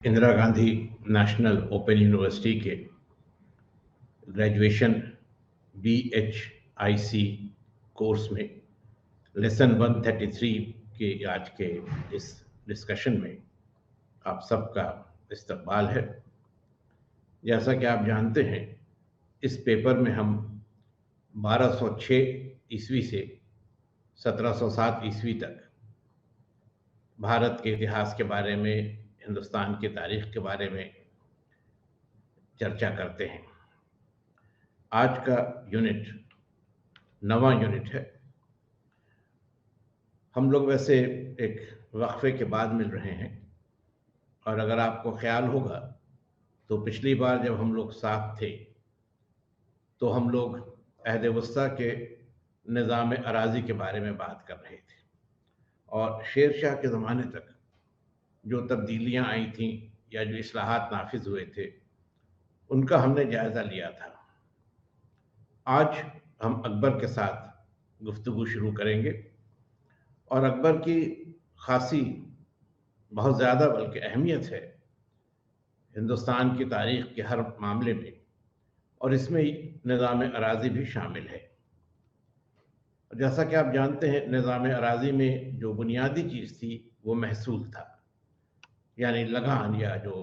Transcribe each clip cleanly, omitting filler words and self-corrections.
Indira Gandhi national open university के graduation BHIC course में lesson 133 के आज के इस डिस्कशन में आप सबका इस्तकबाल है। जैसा कि आप जानते हैं, इस पेपर में हम 1206 ईस्वी से 1707 ईस्वी तक भारत के इतिहास के बारे में, हिंदुस्तान की तारीख के बारे में चर्चा करते हैं। आज का यूनिट 9वां यूनिट है। हम लोग वैसे एक वक्फे के बाद मिल रहे हैं, और अगर आपको ख्याल होगा तो पिछली बार जब हम लोग साथ थे तो हम लोग अहद वस्ता के निज़ाम अराज़ी के बारे में बात कर रहे थे, और शेर शाह के ज़माने तक जो तब्दीलियां आई थीं या जो इस्लाहात नाफिज हुए थे उनका हमने जायज़ा लिया था। आज हम अकबर के साथ गुफ्तगू शुरू करेंगे, और अकबर की खासी बहुत ज़्यादा बल्कि अहमियत है हिंदुस्तान की तारीख़ के हर मामले में, और इसमें निज़ाम अराज़ी भी शामिल है। जैसा कि आप जानते हैं, निज़ाम अराज़ी में जो बुनियादी चीज़ थी वो महसूल था, यानी लगान या जो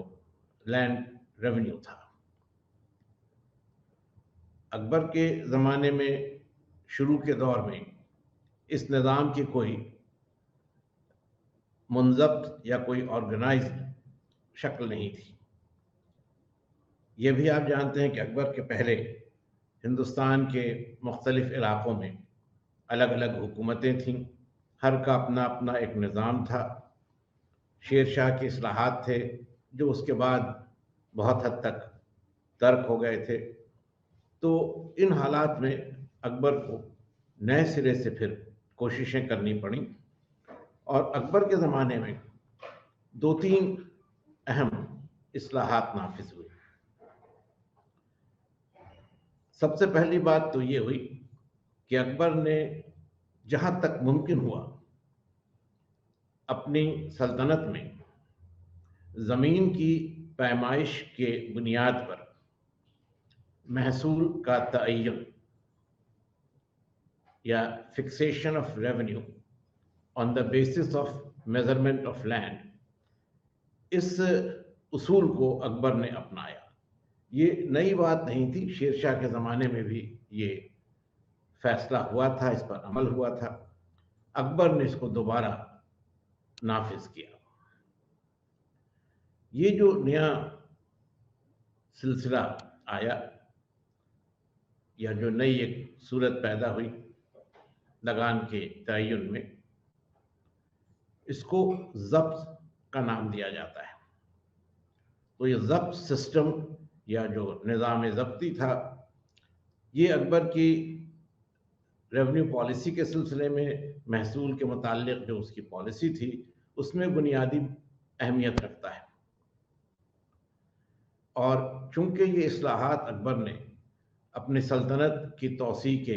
लैंड रेवेन्यू था। अकबर के ज़माने में शुरू के दौर में इस निज़ाम की कोई मुनज़ब्त या कोई ऑर्गेनाइज्ड शक्ल नहीं थी। ये भी आप जानते हैं कि अकबर के पहले हिंदुस्तान के मुख्तलिफ़ इलाक़ों में अलग अलग हुकूमतें थीं, हर का अपना अपना एक निज़ाम था। शेर शाह के इस्लाहात थे जो उसके बाद बहुत हद तक तर्क हो गए थे। तो इन हालात में अकबर को नए सिरे से फिर कोशिशें करनी पड़ी, और अकबर के ज़माने में 2-3 अहम इस्लाहात नाफिज हुए। सबसे पहली बात तो ये हुई कि अकबर ने जहाँ तक मुमकिन हुआ अपनी सल्तनत में ज़मीन की पैमाइश के बुनियाद पर महसूल का तयन या fixation of revenue on the basis of measurement of land, इस उसूल को अकबर ने अपनाया। ये नई बात नहीं थी, शेर शाह के ज़माने में भी ये फैसला हुआ था, इस पर अमल हुआ था। अकबर ने इसको दोबारा नाफिज किया। ये जो नया सिलसिला आया या जो नई एक सूरत पैदा हुई लगान के तयन में, इसको ज़ब्त का नाम दिया जाता है। तो ये ज़ब्त सिस्टम या जो निज़ाम ज़ब्ती था, ये अकबर की रेवेन्यू पॉलिसी के सिलसिले में महसूल के मुताल्लिक़ जो उसकी पॉलिसी थी उसमें बुनियादी अहमियत रखता है। और चूंकि ये इस्लाहात अकबर ने अपनी सल्तनत की तौसी के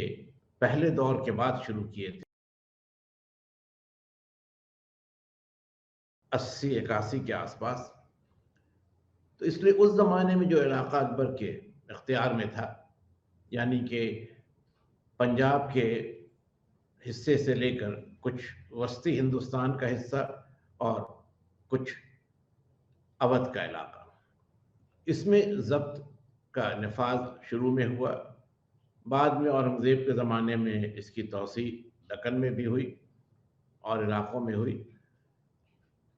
पहले दौर के बाद शुरू किए थे, 80-81 के आसपास, तो इसलिए उस ज़माने में जो इलाका अकबर के इख्तियार में था, यानी कि पंजाब के हिस्से से लेकर कुछ वस्ती हिंदुस्तान का हिस्सा और कुछ अवध का इलाका, इसमें ज़ब्त का नफाज शुरू में हुआ। बाद में औरंगज़ेब के ज़माने में इसकी तौसी दक्कन में भी हुई और इलाक़ों में हुई।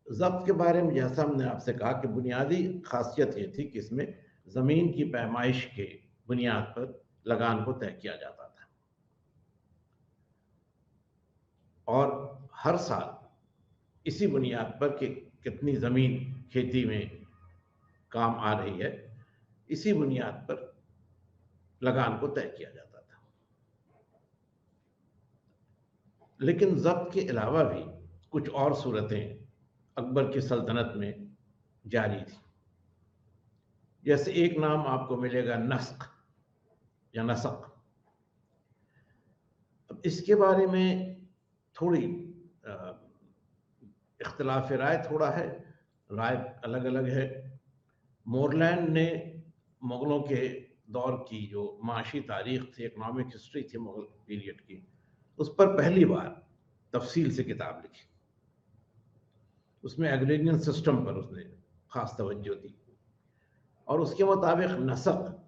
ज़ब्त के बारे में जैसा हमने आपसे कहा कि बुनियादी खासियत ये थी कि इसमें ज़मीन की पैमाइश के बुनियाद पर लगान को तय किया जाता था, और हर साल इसी बुनियाद पर कि कितनी ज़मीन खेती में काम आ रही है, इसी बुनियाद पर लगान को तय किया जाता था। लेकिन ज़ब्त के अलावा भी कुछ और सूरतें अकबर की सल्तनत में जारी थी। जैसे एक नाम आपको मिलेगा नस्ख या नसक। अब इसके बारे में थोड़ी इख्तिलाफ राय थोड़ा है। राय अलग अलग है। मोरलैंड ने मुगलों के दौर की जो माशी तारीख थी, इकोनॉमिक हिस्ट्री थी मुगल पीरियड की, उस पर पहली बार तफसील से किताब लिखी। उसमें एग्रेरियन सिस्टम पर उसने खास तवज्जो दी और उसके मुताबिक नसक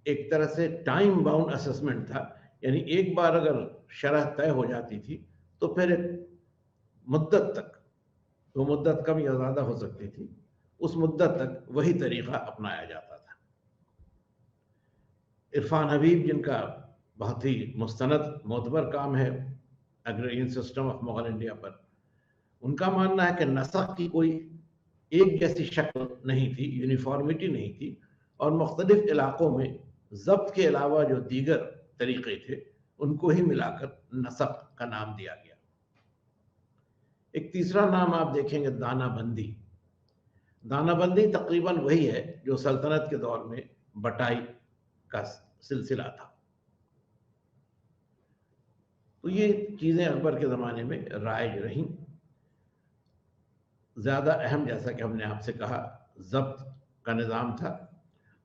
एक तरह से टाइम बाउंड असेसमेंट था, यानी एक बार अगर शरह तय हो जाती थी तो फिर एक मुद्दत तक, वो मुद्दत कम या ज़्यादा हो सकती थी, उस मुद्दत तक वही तरीक़ा अपनाया जाता था। इरफान हबीब, जिनका बहुत ही मुस्तनद मोतबर काम है agrarian system of Mughal India पर, उनका मानना है कि नसक की कोई एक जैसी शक्ल नहीं थी, यूनिफॉर्मिटी नहीं थी, और मुख्तलिफ इलाकों में ज़ब्त के अलावा जो दीगर तरीक़े थे उनको ही मिलाकर नसक का नाम दिया गया। एक तीसरा नाम आप देखेंगे, दानाबंदी। दानाबंदी तकरीबन वही है जो सल्तनत के दौर में बटाई का सिलसिला था। तो ये चीज़ें अकबर के ज़माने में राइज रहीं। ज़्यादा अहम, जैसा कि हमने आपसे कहा, ज़ब्त का निज़ाम था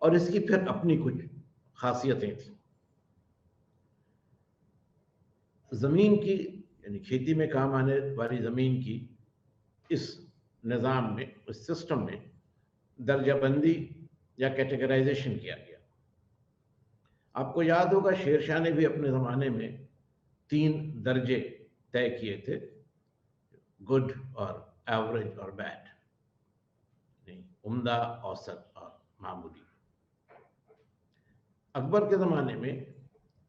और इसकी फिर अपनी कुछ खासियतें थी। ज़मीन की, यानी खेती में काम आने वाली ज़मीन की इस निज़ाम में, इस सिस्टम में दर्जाबंदी या कैटेगराइजेशन किया गया। आपको याद होगा शेरशाह ने भी अपने ज़माने में 3 दर्जे तय किए थे, गुड और एवरेज और बैड, नहीं, उम्दा, औसत और मामूली। अकबर के ज़माने में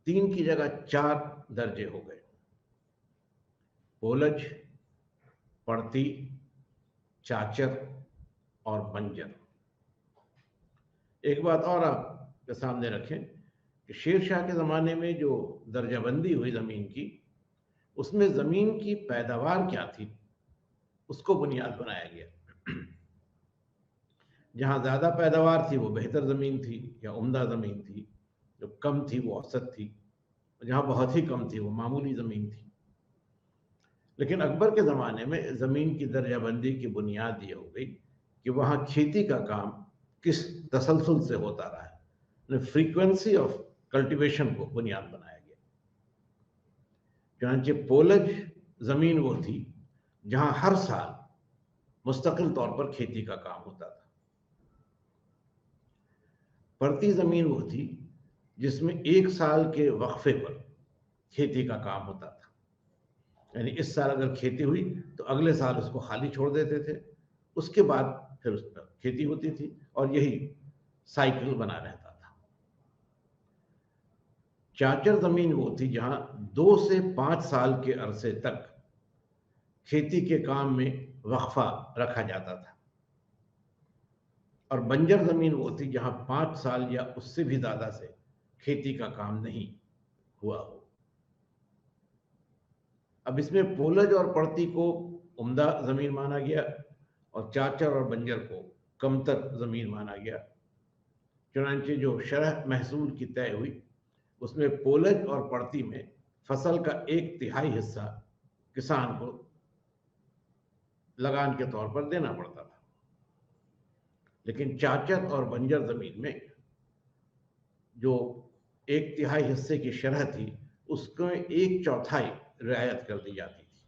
3 की जगह 4 दर्जे हो गए, पोलज, पड़ती, चाचर और बंजर। एक बात और आपके सामने रखें कि शेर शाह के ज़माने में जो दर्जाबंदी हुई ज़मीन की, उसमें ज़मीन की पैदावार क्या थी उसको बुनियाद बनाया गया। जहाँ ज़्यादा पैदावार थी वो बेहतर ज़मीन थी या उम्दा ज़मीन थी, जो कम थी वो औसत थी, जहाँ बहुत ही कम थी वो मामूली ज़मीन थी। लेकिन अकबर के ज़माने में ज़मीन की दर्जाबंदी की बुनियाद ये हो गई कि वहाँ खेती का काम किस तसलसल से होता रहा है, फ्रीक्वेंसी ऑफ कल्टीवेशन को बुनियाद बनाया गया। चुनांचे पोलज ज़मीन वो थी जहाँ हर साल मुस्तकिल तौर पर खेती का काम होता था। पड़ती ज़मीन वो थी जिसमें 1 साल के वक्फे पर खेती का काम होता था, यानी इस साल अगर खेती हुई तो अगले साल उसको खाली छोड़ देते थे, उसके बाद फिर उस पर खेती होती थी और यही साइकिल बना रहता था। चाचर ज़मीन वो थी जहाँ 2 से 5 साल के अरसे तक खेती के काम में वक्फा रखा जाता था, और बंजर ज़मीन वो थी जहाँ 5 साल या उससे भी ज़्यादा से खेती का काम नहीं हुआ हो। अब इसमें पोलज और पड़ती को उम्दा ज़मीन माना गया और चाचर और बंजर को कमतर ज़मीन माना गया। चुनांचे जो शरह महसूल की तय हुई उसमें पोलज और पड़ती में फसल का 1/3 हिस्सा किसान को लगान के तौर पर देना पड़ता था, लेकिन चाचर और बंजर ज़मीन में जो 1/3 हिस्से की शरह थी उसको 1/4 रियायत कर दी जाती थी,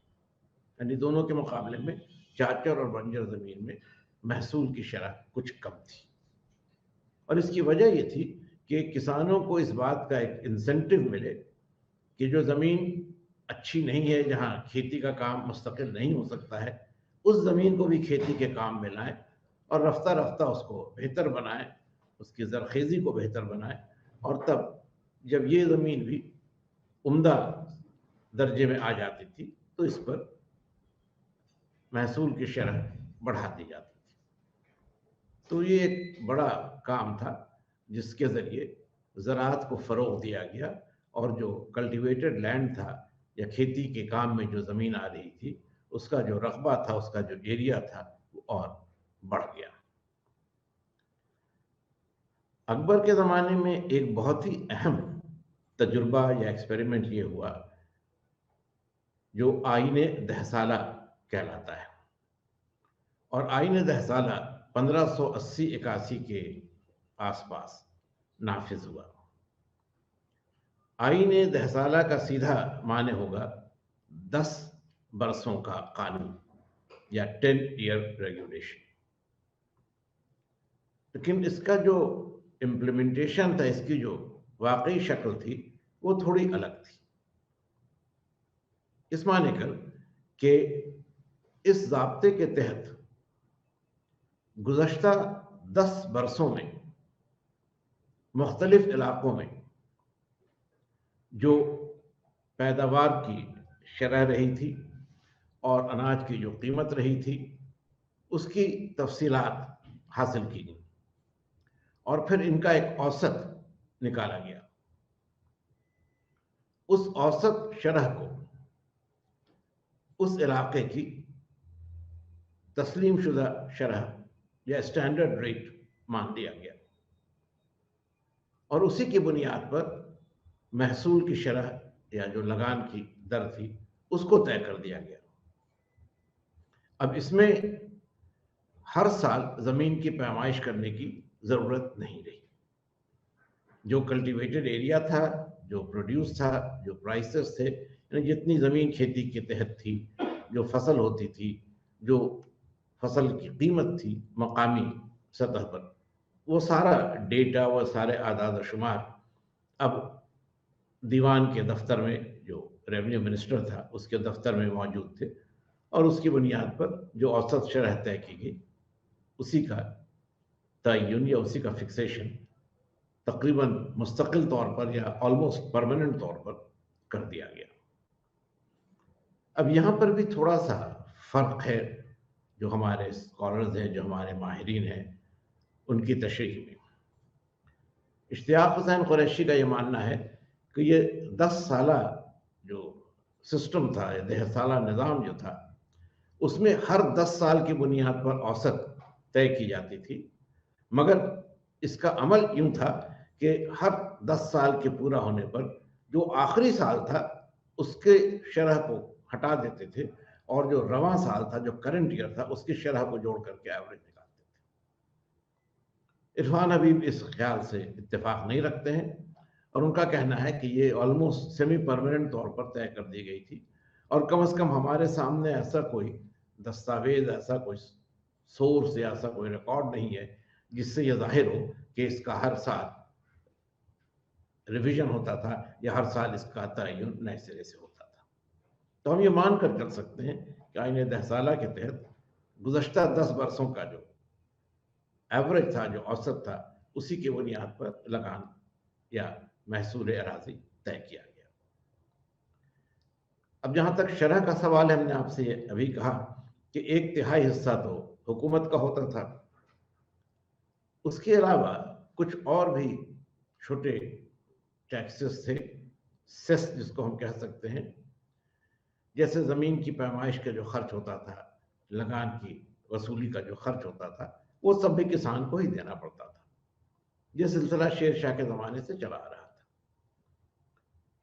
यानी दोनों के मुकाबले में चाचर और बंजर ज़मीन में महसूल की शरह कुछ कम थी। और इसकी वजह ये थी कि किसानों को इस बात का एक इंसेंटिव मिले कि जो ज़मीन अच्छी नहीं है, जहाँ खेती का काम मुस्तकिल नहीं हो सकता है, उस ज़मीन को भी खेती के काम में लाएं और रफ्ता रफ्ता उसको बेहतर बनाएं, उसकी ज़रखेज़ी को बेहतर बनाएं, और तब जब ये ज़मीन भी उम्दा दर्जे में आ जाती थी तो इस पर महसूल की शरह बढ़ा दी जाती थी। तो ये एक बड़ा काम था जिसके ज़रिए ज़राअत को फ़रोग़ दिया गया और जो कल्टीवेटेड लैंड था या खेती के काम में जो ज़मीन आ रही थी उसका जो रकबा था, उसका जो एरिया था वो और बढ़ गया। अकबर के ज़माने में एक बहुत ही अहम तजुर्बा या एक्सपेरिमेंट ये हुआ जो आईने दहसाला कहलाता है। और आईन दहसाला 1580-81 के आसपास नाफिज हुआ। आईन दहसाला का सीधा माने होगा 10 बरसों का कानून या 10 ईयर रेगुलेशन। लेकिन इसका जो इम्प्लीमेंटेशन था, इसकी जो वाकई शक्ल थी, वो थोड़ी अलग थी। इस माने कर कि इस ज़ाब्ते के तहत गुज़श्ता 10 बरसों में मुख्तलिफ इलाकों में जो पैदावार की शरह रही थी और अनाज की जो कीमत रही थी, उसकी तफसीलात हासिल की गई और फिर इनका एक औसत निकाला गया। उस औसत शरह को उस इलाके की तस्लीम शुदा शरह या स्टैंडर्ड रेट मान लिया गया और उसी की बुनियाद पर महसूल की शरह या जो लगान की दर थी, उसको तय कर दिया गया। अब इसमें हर साल ज़मीन की पैमाइश करने की ज़रूरत नहीं रही। जो कल्टीवेटेड एरिया था, जो प्रोड्यूस था, जो प्राइसेस थे, यानी जितनी ज़मीन खेती के तहत थी, जो फसल होती थी, जो फसल की कीमत थी मकामी सतह पर, वो सारा डेटा, वो सारे आदाद व शुमार अब दीवान के दफ्तर में, जो रेवेन्यू मिनिस्टर था उसके दफ्तर में मौजूद थे और उसकी बुनियाद पर जो औसत शरह तय की गई, उसी का तयन या उसी का फिक्सेशन तकरीबन मुस्तकिल तौर पर या ऑलमोस्ट परमानेंट तौर पर कर दिया गया। अब यहाँ पर भी थोड़ा सा फ़र्क है, जो हमारे स्कॉलर्स हैं, जो हमारे माहिरीन हैं, उनकी तशरीह में। इश्तियाक हुसैन कुरैशी का ये मानना है कि ये 10 साला जो सिस्टम था, या 10 साला निज़ाम जो था, उसमें हर 10 साल की बुनियाद पर औसत तय की जाती थी, मगर इसका अमल यूं था कि हर 10 साल के पूरा होने पर जो आखिरी साल था उसके शरह को हटा देते थे और जो रवां साल था, जो करंट ईयर था, उसकी शरह को जोड़ करके एवरेज निकालते थे। इरफान हबीब इस ख्याल से इत्तेफाक नहीं रखते हैं और उनका कहना है कि ये ऑलमोस्ट सेमी परमानेंट तौर पर तय कर दी गई थी और कम से कम हमारे सामने ऐसा कोई दस्तावेज, ऐसा कोई सोर्स या ऐसा कोई रिकॉर्ड नहीं है जिससे यह जाहिर हो कि इसका हर साल रिवीजन होता था या हर साल इसका तयन नए सिरे से होता था। तो हम ये मान कर चल सकते हैं कि आईन दहसाला के तहत गुज़श्ता 10 बरसों का जो एवरेज था, जो औसत था, उसी की बुनियाद पर लगान या महसूल अराजी तय किया गया। अब जहाँ तक शरह का सवाल है, हमने आपसे अभी कहा कि 1/3 हिस्सा तो हुकूमत का होता था, उसके अलावा कुछ और भी छोटे टैक्सेस थे, सेस जिसको हम कह सकते हैं, जैसे ज़मीन की पैमाइश का जो खर्च होता था, लगान की वसूली का जो खर्च होता था, वो सब भी किसान को ही देना पड़ता था। ये सिलसिला शेर शाह के ज़माने से चला आ रहा था।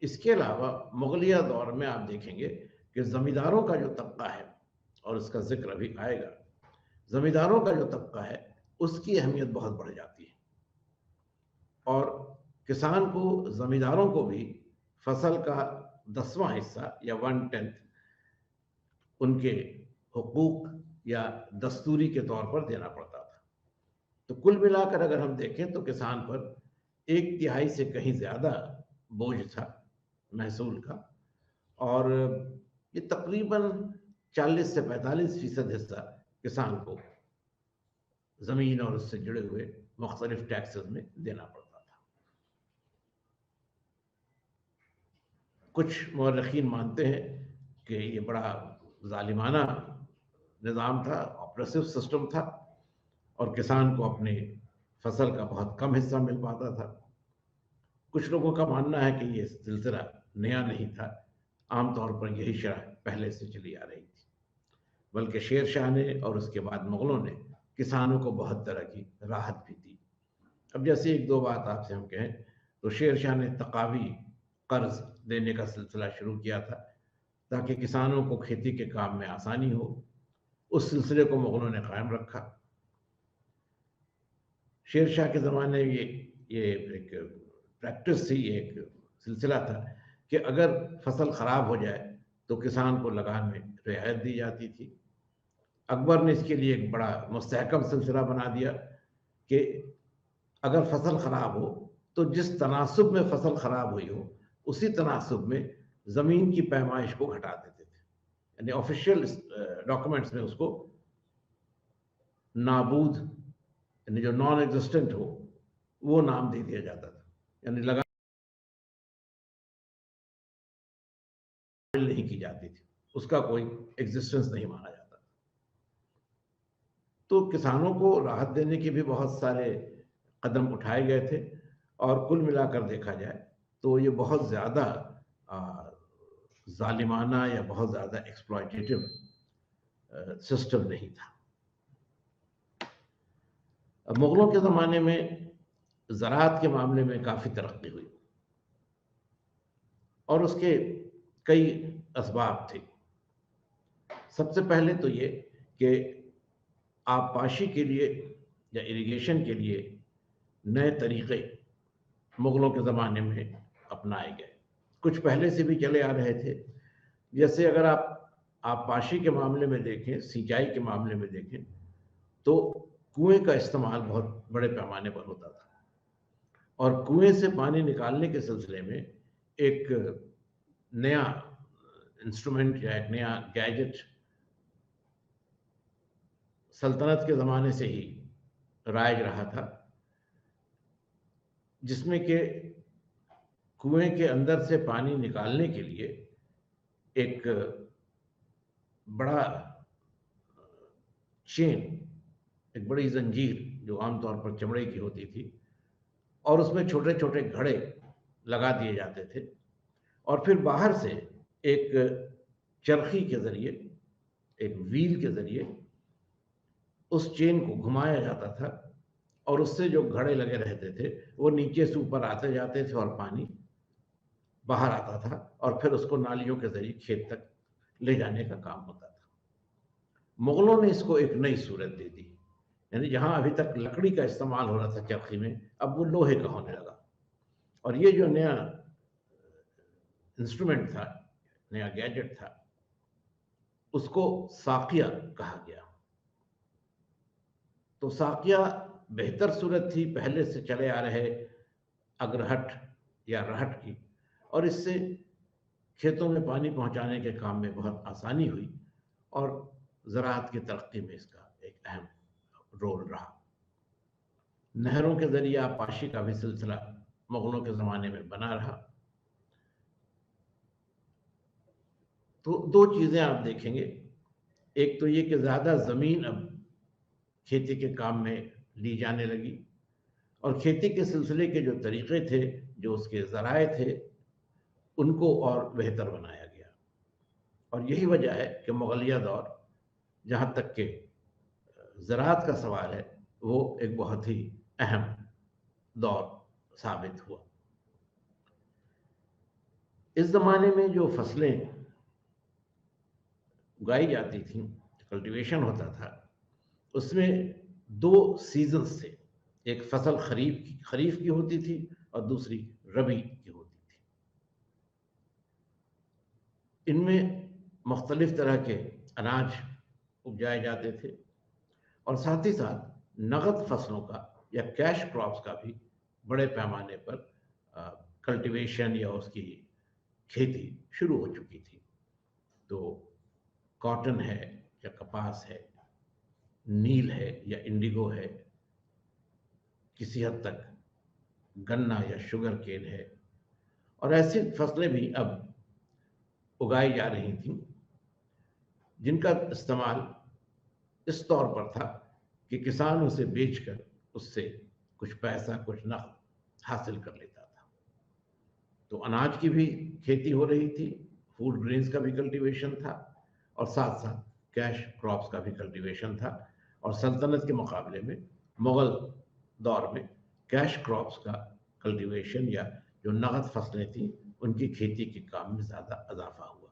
इसके अलावा मुगलिया दौर में आप देखेंगे कि ज़मींदारों का जो तबका है, और इसका जिक्र अभी आएगा, ज़मींदारों का जो तबका है उसकी अहमियत बहुत बढ़ जाती है और किसान को, ज़मींदारों को भी फसल का 10वां हिस्सा या 1/10 उनके हुकूक या दस्तूरी के तौर पर देना पड़ता था। तो कुल मिलाकर अगर हम देखें तो किसान पर 1/3 से कहीं ज़्यादा बोझ था महसूल का और ये तकरीबन 40 से 45% हिस्सा किसान को ज़मीन और उससे जुड़े हुए मुख्तलिफ टैक्सेस में देना पड़ता था। कुछ मौरखीन मानते हैं कि ये बड़ा ज़ालिमाना निज़ाम था, ऑप्रेसिव सिस्टम था और किसान को अपनी फसल का बहुत कम हिस्सा मिल पाता था। कुछ लोगों का मानना है कि ये सिलसिला नया नहीं था, आमतौर पर यही शरह पहले से चली आ रही थी, बल्कि शेर शाह ने और उसके बाद मुग़लों ने किसानों को बहुत तरह की राहत भी दी। अब जैसे एक दो बात आपसे हम कहें तो शेर शाह ने तकावी कर्ज देने का सिलसिला शुरू किया था ताकि किसानों को खेती के काम में आसानी हो। उस सिलसिले को मुगलों ने कायम रखा। शेर शाह के ज़माने में ये एक प्रैक्टिस थी, एक सिलसिला था कि अगर फसल ख़राब हो जाए तो किसान को लगान में रियायत दी जाती थी। अकबर ने इसके लिए एक बड़ा मुस्तहकम सिलसिला बना दिया कि अगर फसल ख़राब हो तो जिस तनासुब में फसल ख़राब हुई हो उसी तनासुब में ज़मीन की पैमाइश को घटा देते थे, यानी ऑफिशियल डॉक्यूमेंट्स में उसको नाबूद, यानी जो नॉन एग्जिस्टेंट हो वो नाम दे दिया जाता था, यानी लगा नहीं की जाती थी, उसका कोई एग्जिस्टेंस नहीं माना जाता। तो किसानों को राहत देने के भी बहुत सारे कदम उठाए गए थे और कुल मिलाकर देखा जाए तो ये बहुत ज़्यादा जालिमाना या बहुत ज़्यादा एक्सप्लॉयटेटिव सिस्टम नहीं था। अब मुगलों के ज़माने में ज़राअत के मामले में काफ़ी तरक्की हुई और उसके कई असबाब थे। सबसे पहले तो ये कि आबपाशी के लिए या इरिगेशन के लिए नए तरीक़े मुगलों के ज़माने में अपनाए गए, कुछ पहले से भी चले आ रहे थे। जैसे अगर आप आबपाशी के मामले में देखें, सिंचाई के मामले में देखें, तो कुएं का इस्तेमाल बहुत बड़े पैमाने पर होता था और कुएं से पानी निकालने के सिलसिले में एक नया इंस्ट्रूमेंट या एक नया गैजेट सल्तनत के ज़माने से ही राइज रहा था, जिसमें कि कुएं के अंदर से पानी निकालने के लिए एक बड़ा चेन, एक बड़ी जंजीर जो आमतौर पर चमड़े की होती थी और उसमें छोटे छोटे घड़े लगा दिए जाते थे और फिर बाहर से एक चरखी के ज़रिए, एक व्हील के ज़रिए उस चेन को घुमाया जाता था और उससे जो घड़े लगे रहते थे वो नीचे से ऊपर आते जाते थे और पानी बाहर आता था और फिर उसको नालियों के ज़रिए खेत तक ले जाने का काम होता था। मुगलों ने इसको एक नई सूरत दे दी, यानी जहाँ अभी तक लकड़ी का इस्तेमाल हो रहा था चरखी में, अब वो लोहे का होने लगा और ये जो नया इंस्ट्रूमेंट था, नया गैजेट था, उसको साकिया कहा गया। तो साकिया बेहतर सूरत थी पहले से चले आ रहे अग्रहट या रहट की और इससे खेतों में पानी पहुंचाने के काम में बहुत आसानी हुई और ज़राअत की तरक्की में इसका एक अहम रोल रहा। नहरों के ज़रिए आबपाशी का भी सिलसिला मुगलों के ज़माने में बना रहा। तो दो चीज़ें आप देखेंगे, एक तो ये कि ज़्यादा ज़मीन अब खेती के काम में ली जाने लगी और खेती के सिलसिले के जो तरीक़े थे, जो उसके ज़राए थे, उनको और बेहतर बनाया गया और यही वजह है कि मुग़लिया दौर, जहाँ तक कि ज़राअत का सवाल है, वो एक बहुत ही अहम दौर साबित हुआ। इस ज़माने में जो फसलें उगाई जाती थीं, कल्टीवेशन होता था, उसमें दो सीजन्स थे। एक फसल खरीफ की होती थी और दूसरी रबी की होती थी। इनमें मुख्तलिफ तरह के अनाज उपजाए जाते थे और साथ ही साथ नगद फसलों का या कैश क्रॉप्स का भी बड़े पैमाने पर कल्टीवेशन या उसकी खेती शुरू हो चुकी थी। तो कॉटन है या कपास है, नील है या इंडिगो है, किसी हद तक गन्ना या शुगर केन है और ऐसी फसलें भी अब उगाई जा रही थीं जिनका इस्तेमाल इस तौर पर था कि किसान उसे बेचकर उससे कुछ पैसा, कुछ नफ़ा हासिल कर लेता था। तो अनाज की भी खेती हो रही थी, फूड ग्रेन्स का भी कल्टीवेशन था और साथ साथ कैश क्रॉप्स का भी कल्टीवेशन था और सल्तनत के मुकाबले में मुग़ल दौर में कैश क्रॉप्स का कल्टीवेशन या जो नगद फसलें थीं, उनकी खेती के काम में ज़्यादा इजाफा हुआ।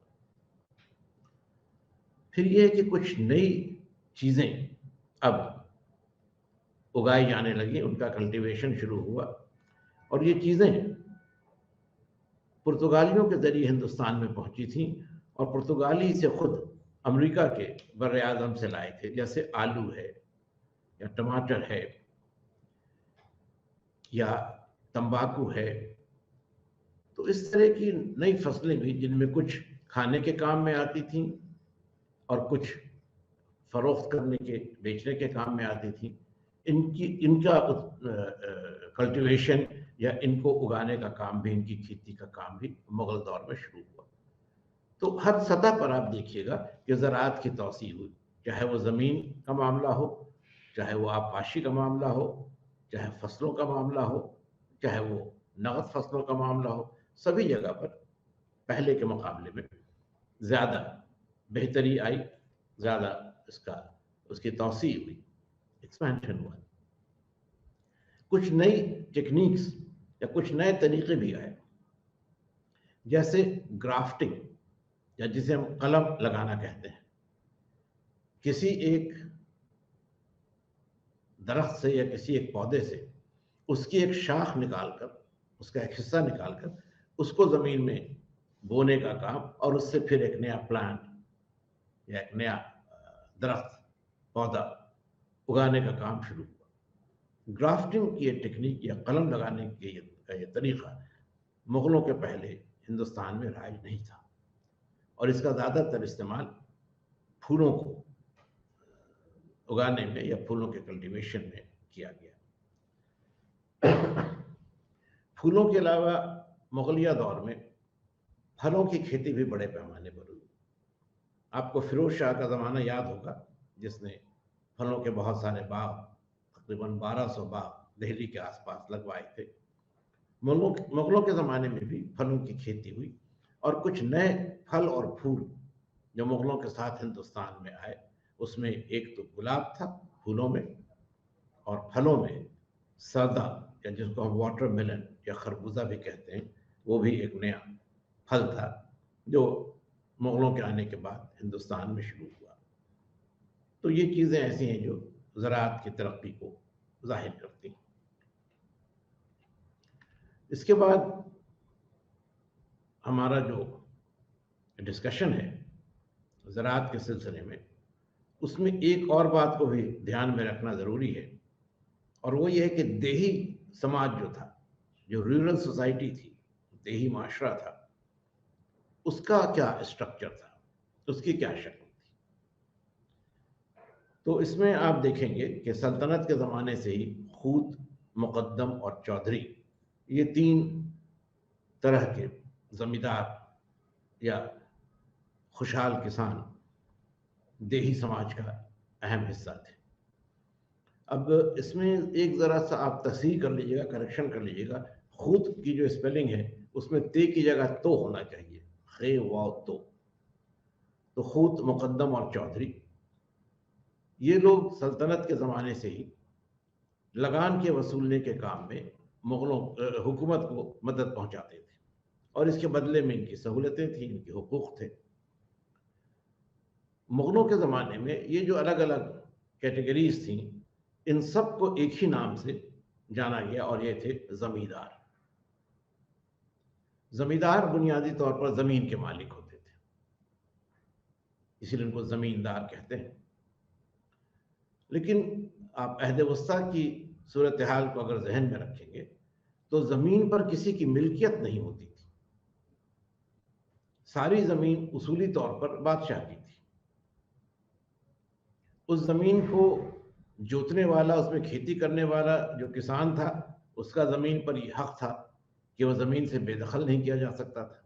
फिर ये है कि कुछ नई चीज़ें अब उगाई जाने लगी, उनका कल्टीवेशन शुरू हुआ और ये चीज़ें पुर्तगालियों के ज़रिए हिंदुस्तान में पहुंची थी और पुर्तगाली इसे खुद अमेरिका के बर आज़म से लाए थे, जैसे आलू है या टमाटर है या तंबाकू है। तो इस तरह की नई फसलें भी, जिनमें कुछ खाने के काम में आती थीं और कुछ फरोख्त करने के, बेचने के काम में आती थी, इनका कल्टीवेशन या इनको उगाने का काम भी, इनकी खेती का काम भी मुगल दौर में शुरू हुआ। तो हर सतह पर आप देखिएगा कि ज़राअत की तौसीअ हुई, चाहे वो ज़मीन का मामला हो, चाहे वो आबपाशी का मामला हो, चाहे फसलों का मामला हो, चाहे वो नगद फसलों का मामला हो, सभी जगह पर पहले के मुकाबले में ज़्यादा बेहतरी आई, ज़्यादा उसकी तौसीअ हुई, एक्सपेंशन हुआ। कुछ नई टेक्निक्स या कुछ नए तरीके भी आए, जैसे ग्राफ्टिंग, या जिसे हम कलम लगाना कहते हैं। किसी एक दरख्त से या किसी एक पौधे से उसकी एक शाख निकालकर, उसका एक हिस्सा निकालकर उसको ज़मीन में बोने का काम और उससे फिर एक नया प्लांट या एक नया दरख्त, पौधा उगाने का काम शुरू हुआ। ग्राफ्टिंग की ये टेक्निक या कलम लगाने की ये तरीका मुग़लों के पहले हिंदुस्तान में राइज नहीं था और इसका ज़्यादातर इस्तेमाल फूलों को उगाने में या फूलों के कल्टीवेशन में किया गया। फूलों के अलावा मुगलिया दौर में फलों की खेती भी बड़े पैमाने पर हुई। आपको फिरोज शाह का ज़माना याद होगा, जिसने फलों के बहुत सारे बाग, तकरीबन 1200 बाग दिल्ली के आसपास लगवाए थे। मुगलों के ज़माने में भी फलों की खेती हुई और कुछ नए फल और फूल जो मुगलों के साथ हिंदुस्तान में आए, उसमें एक तो गुलाब था फूलों में, और फलों में सरदा, या जिसको हम वाटरमेलन या खरबूजा भी कहते हैं, वो भी एक नया फल था जो मुगलों के आने के बाद हिंदुस्तान में शुरू हुआ। तो ये चीज़ें ऐसी हैं जो ज़राअत की तरक्की को ज़ाहिर करती हैं। इसके बाद हमारा जो डिस्कशन है ज़राअत के सिलसिले में, उसमें एक और बात को भी ध्यान में रखना ज़रूरी है, और वो ये है कि देही समाज जो था, जो रूरल सोसाइटी थी, देही माशरा था, उसका क्या स्ट्रक्चर था, उसकी क्या शक्ल थी। तो इसमें आप देखेंगे कि सल्तनत के ज़माने से ही खूत, मुक़द्दम और चौधरी, ये 3 तरह के ज़मींदार या खुशहाल किसान देही समाज का अहम हिस्सा थे। अब इसमें एक ज़रा सा आप तस्हीह कर लीजिएगा, करेक्शन कर लीजिएगा। खूत की जो स्पेलिंग है उसमें ते की जगह तो होना चाहिए, खे वाव तो। तो खूत, मुक़द्दम और चौधरी, ये लोग सल्तनत के ज़माने से ही लगान के वसूलने के काम में मुग़लों हुकूमत को मदद पहुंचाते थे और इसके बदले में इनकी सहूलतें थी, इनके हुकूक थे। मुग़लों के ज़माने में ये जो अलग अलग कैटेगरीज थी, इन सब को एक ही नाम से जाना गया और ये थे ज़मींदार। ज़मींदार बुनियादी तौर पर ज़मीन के मालिक होते थे, इसीलिए इनको ज़मींदार कहते हैं। लेकिन आप अहद वस्ता की सूरत हाल को अगर जहन में रखेंगे तो ज़मीन पर किसी की मिल्कियत नहीं होती थी। सारी ज़मीन उसूली तौर पर बादशाह की थी। उस ज़मीन को जोतने वाला, उसमें खेती करने वाला जो किसान था, उसका ज़मीन पर ये हक था कि वह ज़मीन से बेदखल नहीं किया जा सकता था।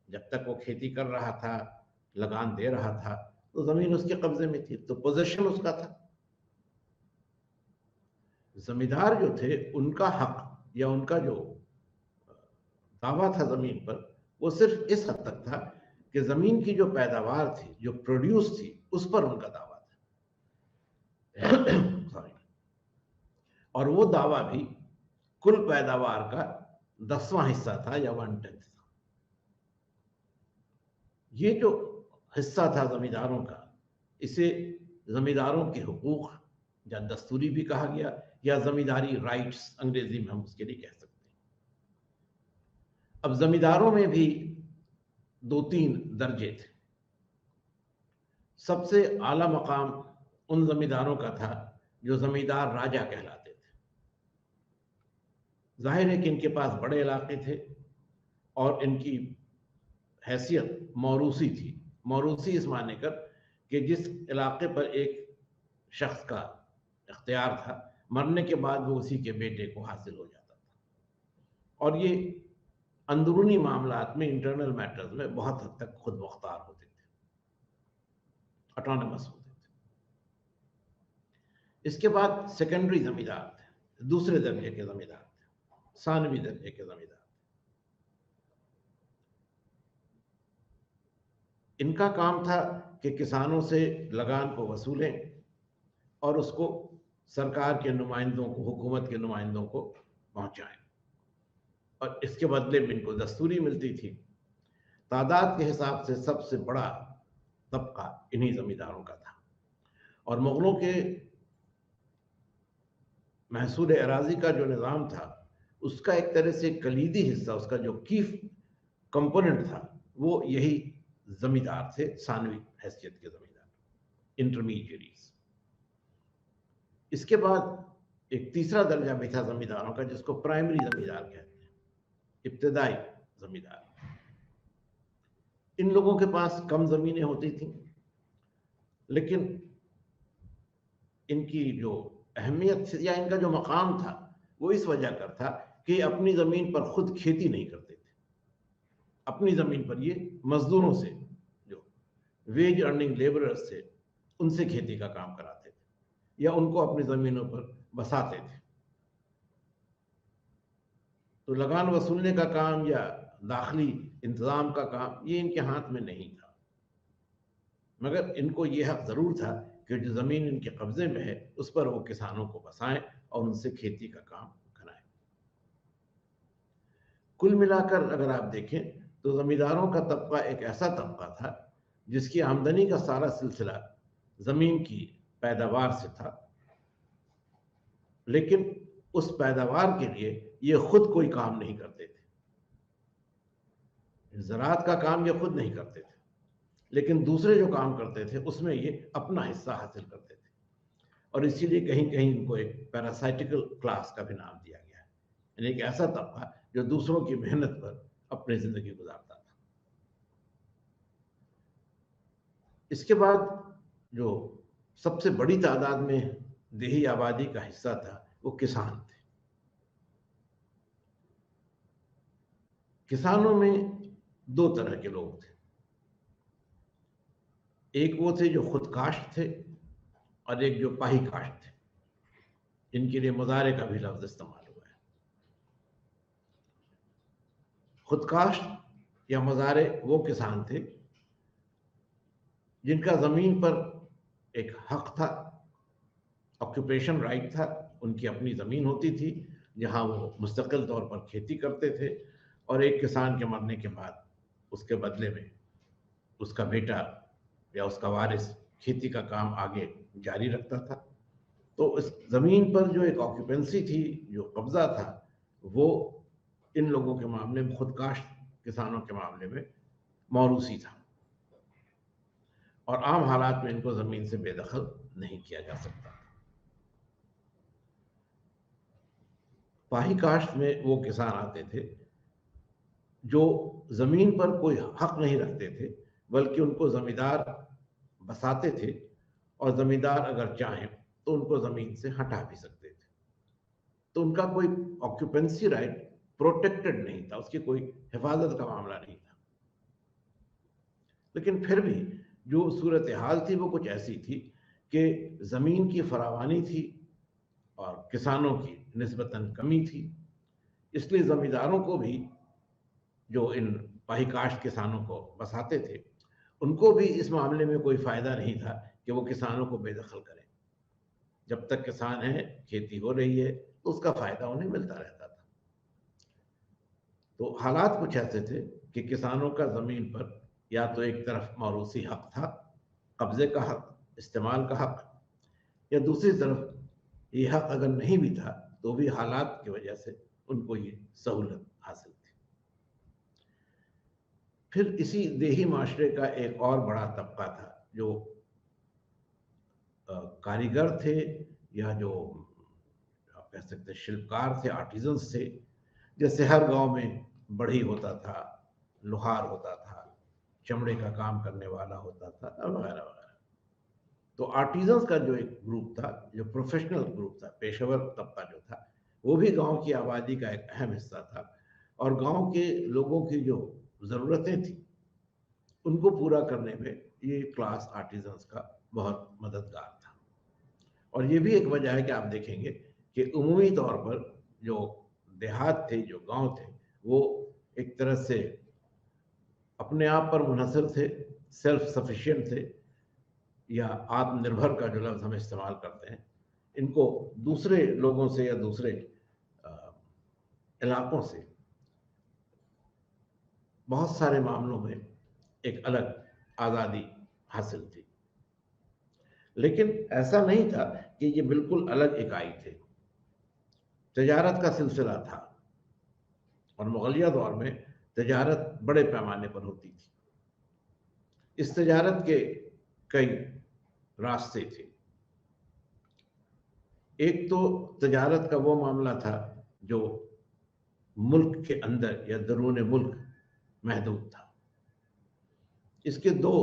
जब तक वो खेती कर रहा था, लगान दे रहा था, तो ज़मीन उसके कब्जे में थी, तो पोजीशन उसका था। ज़मींदार जो थे, उनका हक या उनका जो दावा था ज़मीन पर, वो सिर्फ इस हद तक था कि ज़मीन की जो पैदावार थी, जो प्रोड्यूस थी, उस पर उनका दावा था। सॉरी। और वो दावा भी कुल पैदावार का 10वां हिस्सा था या 1/10 था। ये जो हिस्सा था ज़मींदारों का, इसे जमींदारों के हुकूक, या दस्तूरी भी कहा गया, या जमींदारी राइट्स अंग्रेजी में हम उसके लिए कह सकते हैं। अब जमींदारों में भी दो तीन दर्जे थे। सबसे आला मकाम उन जमींदारों का था जो जमींदार राजा कहलाते थे। जाहिर है कि इनके पास बड़े इलाके थे और इनकी हैसियत मौरूसी थी। मौरूसी इस माने कर कि जिस इलाके पर एक शख्स का इख्तियार था, मरने के बाद वो उसी के बेटे को हासिल हो जाता था। और ये अंदरूनी मामलात में, इंटरनल मैटर्स में बहुत हद तक खुद मुख्तार होते थे, ऑटोनमस होते थे। इसके बाद सेकेंडरी जमींदार थे, दूसरे दर्जे के जमींदार थे, सानवी दर्जे के जमींदार। इनका काम था कि किसानों से लगान को वसूलें और उसको सरकार के नुमाइंदों को, हुकूमत के नुमाइंदों को पहुंचाएं, और इसके बदले में इनको दस्तूरी मिलती थी। तादाद के हिसाब से सबसे बड़ा तबका इन्हीं जमींदारों का था। और मुगलों के महसूल अराजी का जो निज़ाम था, उसका एक तरह से कलीदी हिस्सा, उसका जो की कंपोनेंट था, वो यही जमींदार थे, सानवी हैसियत के जमींदार, इंटरमीडिएरीज। इसके बाद एक तीसरा दर्जा भी था जमींदारों का, जिसको प्राइमरी जमींदार कहते हैं, इब्तदाई जमींदार। इन लोगों के पास कम जमीनें होती थी, लेकिन इनकी जो अहमियत या इनका जो मकाम था, वो इस वजह कर था कि अपनी जमीन पर खुद खेती नहीं करते थे। अपनी जमीन पर ये मजदूरों से, जो वेज अर्निंग लेबरर्स थे, उनसे खेती का काम कराते थे या उनको अपनी जमीनों पर बसाते थे। तो लगान वसूलने का काम या दाखिली इंतजाम का काम ये इनके हाथ में नहीं था, मगर इनको ये हक जरूर था कि जो जमीन इनके कब्जे में है उस पर वो किसानों को बसाएं और उनसे खेती का काम कराएं। कुल मिलाकर अगर आप देखें तो जमींदारों का तबका एक ऐसा तबका था जिसकी आमदनी का सारा सिलसिला जमीन की पैदावार से था, लेकिन उस पैदावार के लिए ये खुद कोई काम नहीं करते थे। ज़राअत का काम ये खुद नहीं करते थे, लेकिन दूसरे जो काम करते थे उसमें ये अपना हिस्सा हासिल करते थे। और इसीलिए कहीं कहीं इनको एक पैरासाइटिकल क्लास का भी नाम दिया गया है, यानी एक ऐसा तबका जो दूसरों की मेहनत पर अपनी जिंदगी गुजारता था। इसके बाद जो सबसे बड़ी तादाद में देही आबादी का हिस्सा था वो किसान थे। किसानों में दो तरह के लोग थे। एक वो थे जो खुदकाश्त थे और एक जो पाही काश्त थे। इनके लिए मुजारे का भी लफ्ज इस्तेमाल हुआ है। खुदकाश्त या मुजारे वो किसान थे जिनका जमीन पर एक हक था, ऑक्यूपेशन राइट था, उनकी अपनी जमीन होती थी जहां वो मुस्तकिल तौर पर खेती करते थे, और एक किसान के मरने के बाद उसके बदले में उसका बेटा या उसका वारिस खेती का काम आगे जारी रखता था। तो इस जमीन पर जो एक ऑक्यूपेंसी थी, जो कब्जा था, वो इन लोगों के मामले में, खुदकाश्त किसानों के मामले में मौरूसी था, और आम हालात में इनको जमीन से बेदखल नहीं किया जा सकता। पाही काश्त में वो किसान आते थे जो जमीन पर कोई हक नहीं रखते थे, बल्कि उनको जमींदार बसाते थे, और जमींदार अगर चाहें तो उनको जमीन से हटा भी सकते थे। तो उनका कोई ऑक्यूपेंसी राइट प्रोटेक्टेड नहीं था, उसकी कोई हिफाजत का मामला नहीं था। लेकिन फिर भी जो सूरत हाल थी वो कुछ ऐसी थी कि जमीन की फरावानी थी और किसानों की निस्बतन कमी थी। इसलिए जमींदारों को भी, जो इन पाहीकाश्त किसानों को बसाते थे, उनको भी इस मामले में कोई फायदा नहीं था कि वो किसानों को बेदखल करें। जब तक किसान है, खेती हो रही है, तो उसका फायदा उन्हें मिलता रहता था। तो हालात कुछ ऐसे थे कि किसानों का जमीन पर या तो एक तरफ मौरूसी हक था, कब्जे का हक, इस्तेमाल का हक, या दूसरी तरफ ये हक अगर नहीं भी था तो भी हालात की वजह से उनको ये सहूलत हासिल थी। फिर इसी देही माशरे का एक और बड़ा तबका था जो कारीगर थे, या जो आप कह सकते हैं शिल्पकार थे, आर्टिजन्स थे। जैसे हर गांव में बढ़ई होता था, लोहार होता था, चमड़े का काम करने वाला होता था, वगैरह वगैरह। तो आर्टिजन्स का जो एक ग्रुप था, जो प्रोफेशनल ग्रुप था, पेशेवर तबका जो था, वो भी गांव की आबादी का एक अहम हिस्सा था। और गांव के लोगों की जो ज़रूरतें थी उनको पूरा करने में ये क्लास आर्टिजन्स का बहुत मददगार था। और ये भी एक वजह है कि आप देखेंगे कि उमूमी तौर पर जो देहात थे, जो गांव थे, वो एक तरह से अपने आप पर मुनहसर थे, सेल्फ सफिशिएंट थे, या आत्मनिर्भर का जो लफ्ज़ हम इस्तेमाल करते हैं, इनको दूसरे लोगों से या दूसरे अ, इलाकों से बहुत सारे मामलों में एक अलग आज़ादी हासिल थी। लेकिन ऐसा नहीं था कि ये बिल्कुल अलग इकाई थे। तजारत का सिलसिला था, और मुगलिया दौर में तजारत बड़े पैमाने पर होती थी। इस तजारत के कई रास्ते थे। एक तो तजारत का वो मामला था जो मुल्क के अंदर या दरून मुल्क महदूद था। इसके दो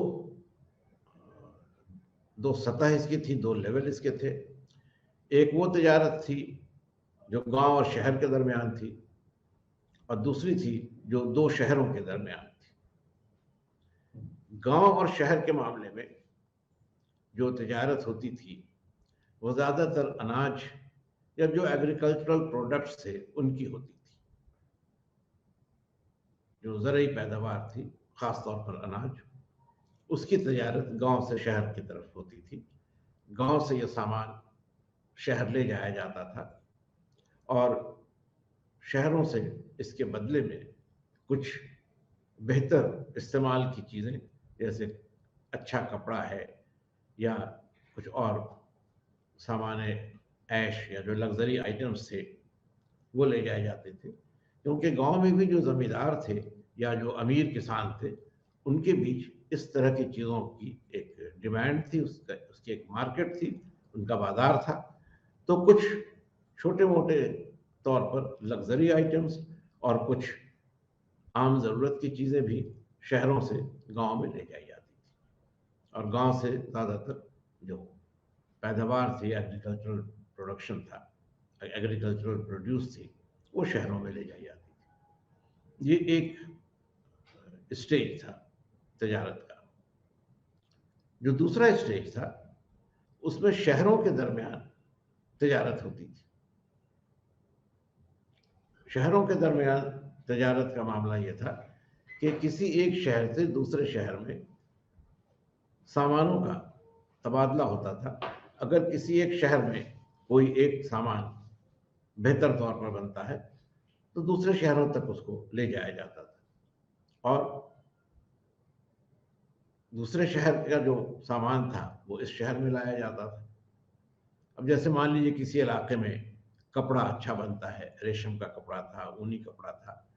सतह इसकी थी, दो लेवल इसके थे। एक वो तजारत थी जो गांव और शहर के दरमियान थी, और दूसरी थी जो दो शहरों के दरमियान थी। गांव और शहर के मामले में जो तजारत होती थी वो ज़्यादातर अनाज या जो एग्रीकल्चरल प्रोडक्ट्स थे उनकी होती थी। जो ज़रूरी पैदावार थी, ख़ास तौर पर अनाज, उसकी तजारत गांव से शहर की तरफ होती थी। गांव से ये सामान शहर ले जाया जाता था, और शहरों से इसके बदले में कुछ बेहतर इस्तेमाल की चीज़ें, जैसे अच्छा कपड़ा है या कुछ और सामान ऐश या जो लग्जरी आइटम्स थे, वो ले जाए जाते थे। क्योंकि गांव में भी जो ज़मींदार थे या जो अमीर किसान थे, उनके बीच इस तरह की चीज़ों की एक डिमांड थी, उसकी एक मार्केट थी, उनका बाजार था। तो कुछ छोटे मोटे तौर पर लग्जरी आइटम्स और कुछ आम ज़रूरत की चीज़ें भी शहरों से गांव में ले जाई जाती थी, और गांव से ज़्यादातर जो पैदावार थी, एग्रीकल्चरल प्रोडक्शन था, एग्रीकल्चरल प्रोड्यूस थी, वो शहरों में ले जाई जाती थी। ये एक स्टेज था तजारत का। जो दूसरा स्टेज था, उसमें शहरों के दरमियान तजारत होती थी। शहरों के दरमियान तजारत का मामला ये था कि किसी एक शहर से दूसरे शहर में सामानों का तबादला होता था। अगर किसी एक शहर में कोई एक सामान बेहतर तौर पर बनता है तो दूसरे शहरों तक उसको ले जाया जाता था, और दूसरे शहर का जो सामान था वो इस शहर में लाया जाता था। अब जैसे मान लीजिए किसी इलाके में कपड़ा अच्छा बनता है, रेशम का कपड़ा था, ऊनी कपड़ा था,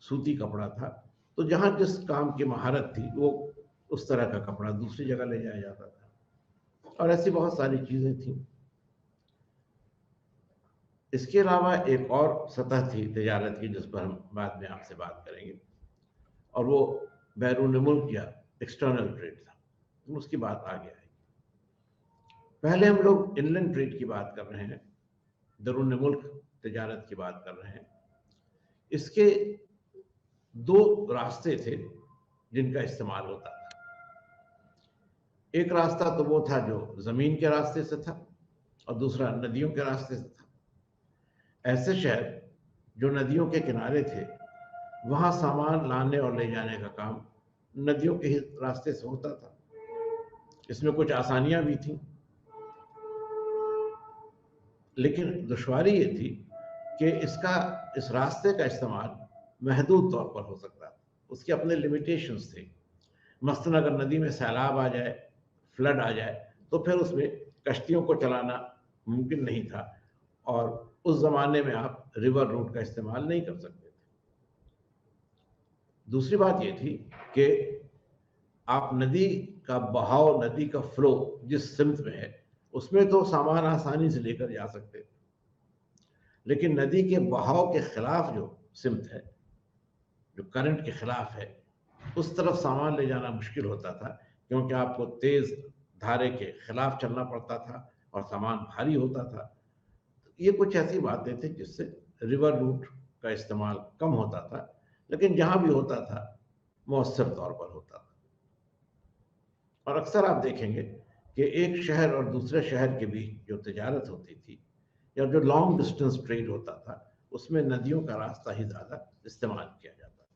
सूती कपड़ा था, तो जहाँ जिस काम की महारत थी वो उस तरह का कपड़ा दूसरी जगह ले जाया जाता था। और ऐसी बहुत सारी चीज़ें थी। इसके अलावा एक और सतह थी तजारत की जिस पर हम बाद में आपसे बात करेंगे, और वो बैरून मुल्क या एक्सटर्नल ट्रेड था। उसकी बात आगे आएगी। पहले हम लोग इनलैंड ट्रेड की बात कर रहे हैं, दरून मुल्क तजारत की बात कर रहे हैं। इसके दो रास्ते थे जिनका इस्तेमाल होता था। एक रास्ता तो वो था जो ज़मीन के रास्ते से था, और दूसरा नदियों के रास्ते से था। ऐसे शहर जो नदियों के किनारे थे, वहाँ सामान लाने और ले जाने का काम नदियों के ही रास्ते से होता था। इसमें कुछ आसानियाँ भी थीं, लेकिन दुश्वारी ये थी कि इस रास्ते का इस्तेमाल महदूद तौर पर हो सकता था। उसके अपने लिमिटेशंस थे। मसलन अगर नदी में सैलाब आ जाए, फ्लड आ जाए, तो फिर उसमें कश्तियों को चलाना मुमकिन नहीं था और उस ज़माने में आप रिवर रूट का इस्तेमाल नहीं कर सकते थे। दूसरी बात ये थी कि आप नदी का बहाव, नदी का फ्लो जिस सिमत में है, उसमें तो सामान आसानी से लेकर जा सकते थे। लेकिन नदी के बहाव के खिलाफ जो सिमत है, जो करंट के खिलाफ है, उस तरफ सामान ले जाना मुश्किल होता था, क्योंकि आपको तेज धारे के खिलाफ चलना पड़ता था और सामान भारी होता था। ये कुछ ऐसी बातें थी जिससे रिवर रूट का इस्तेमाल कम होता था, लेकिन जहां भी होता था मौसर तौर पर होता था। और अक्सर आप देखेंगे कि एक शहर और दूसरे शहर के बीच जो तजारत होती थी या जो लॉन्ग डिस्टेंस ट्रेड होता था, उसमें नदियों का रास्ता ही ज़्यादा इस्तेमाल किया जाता था।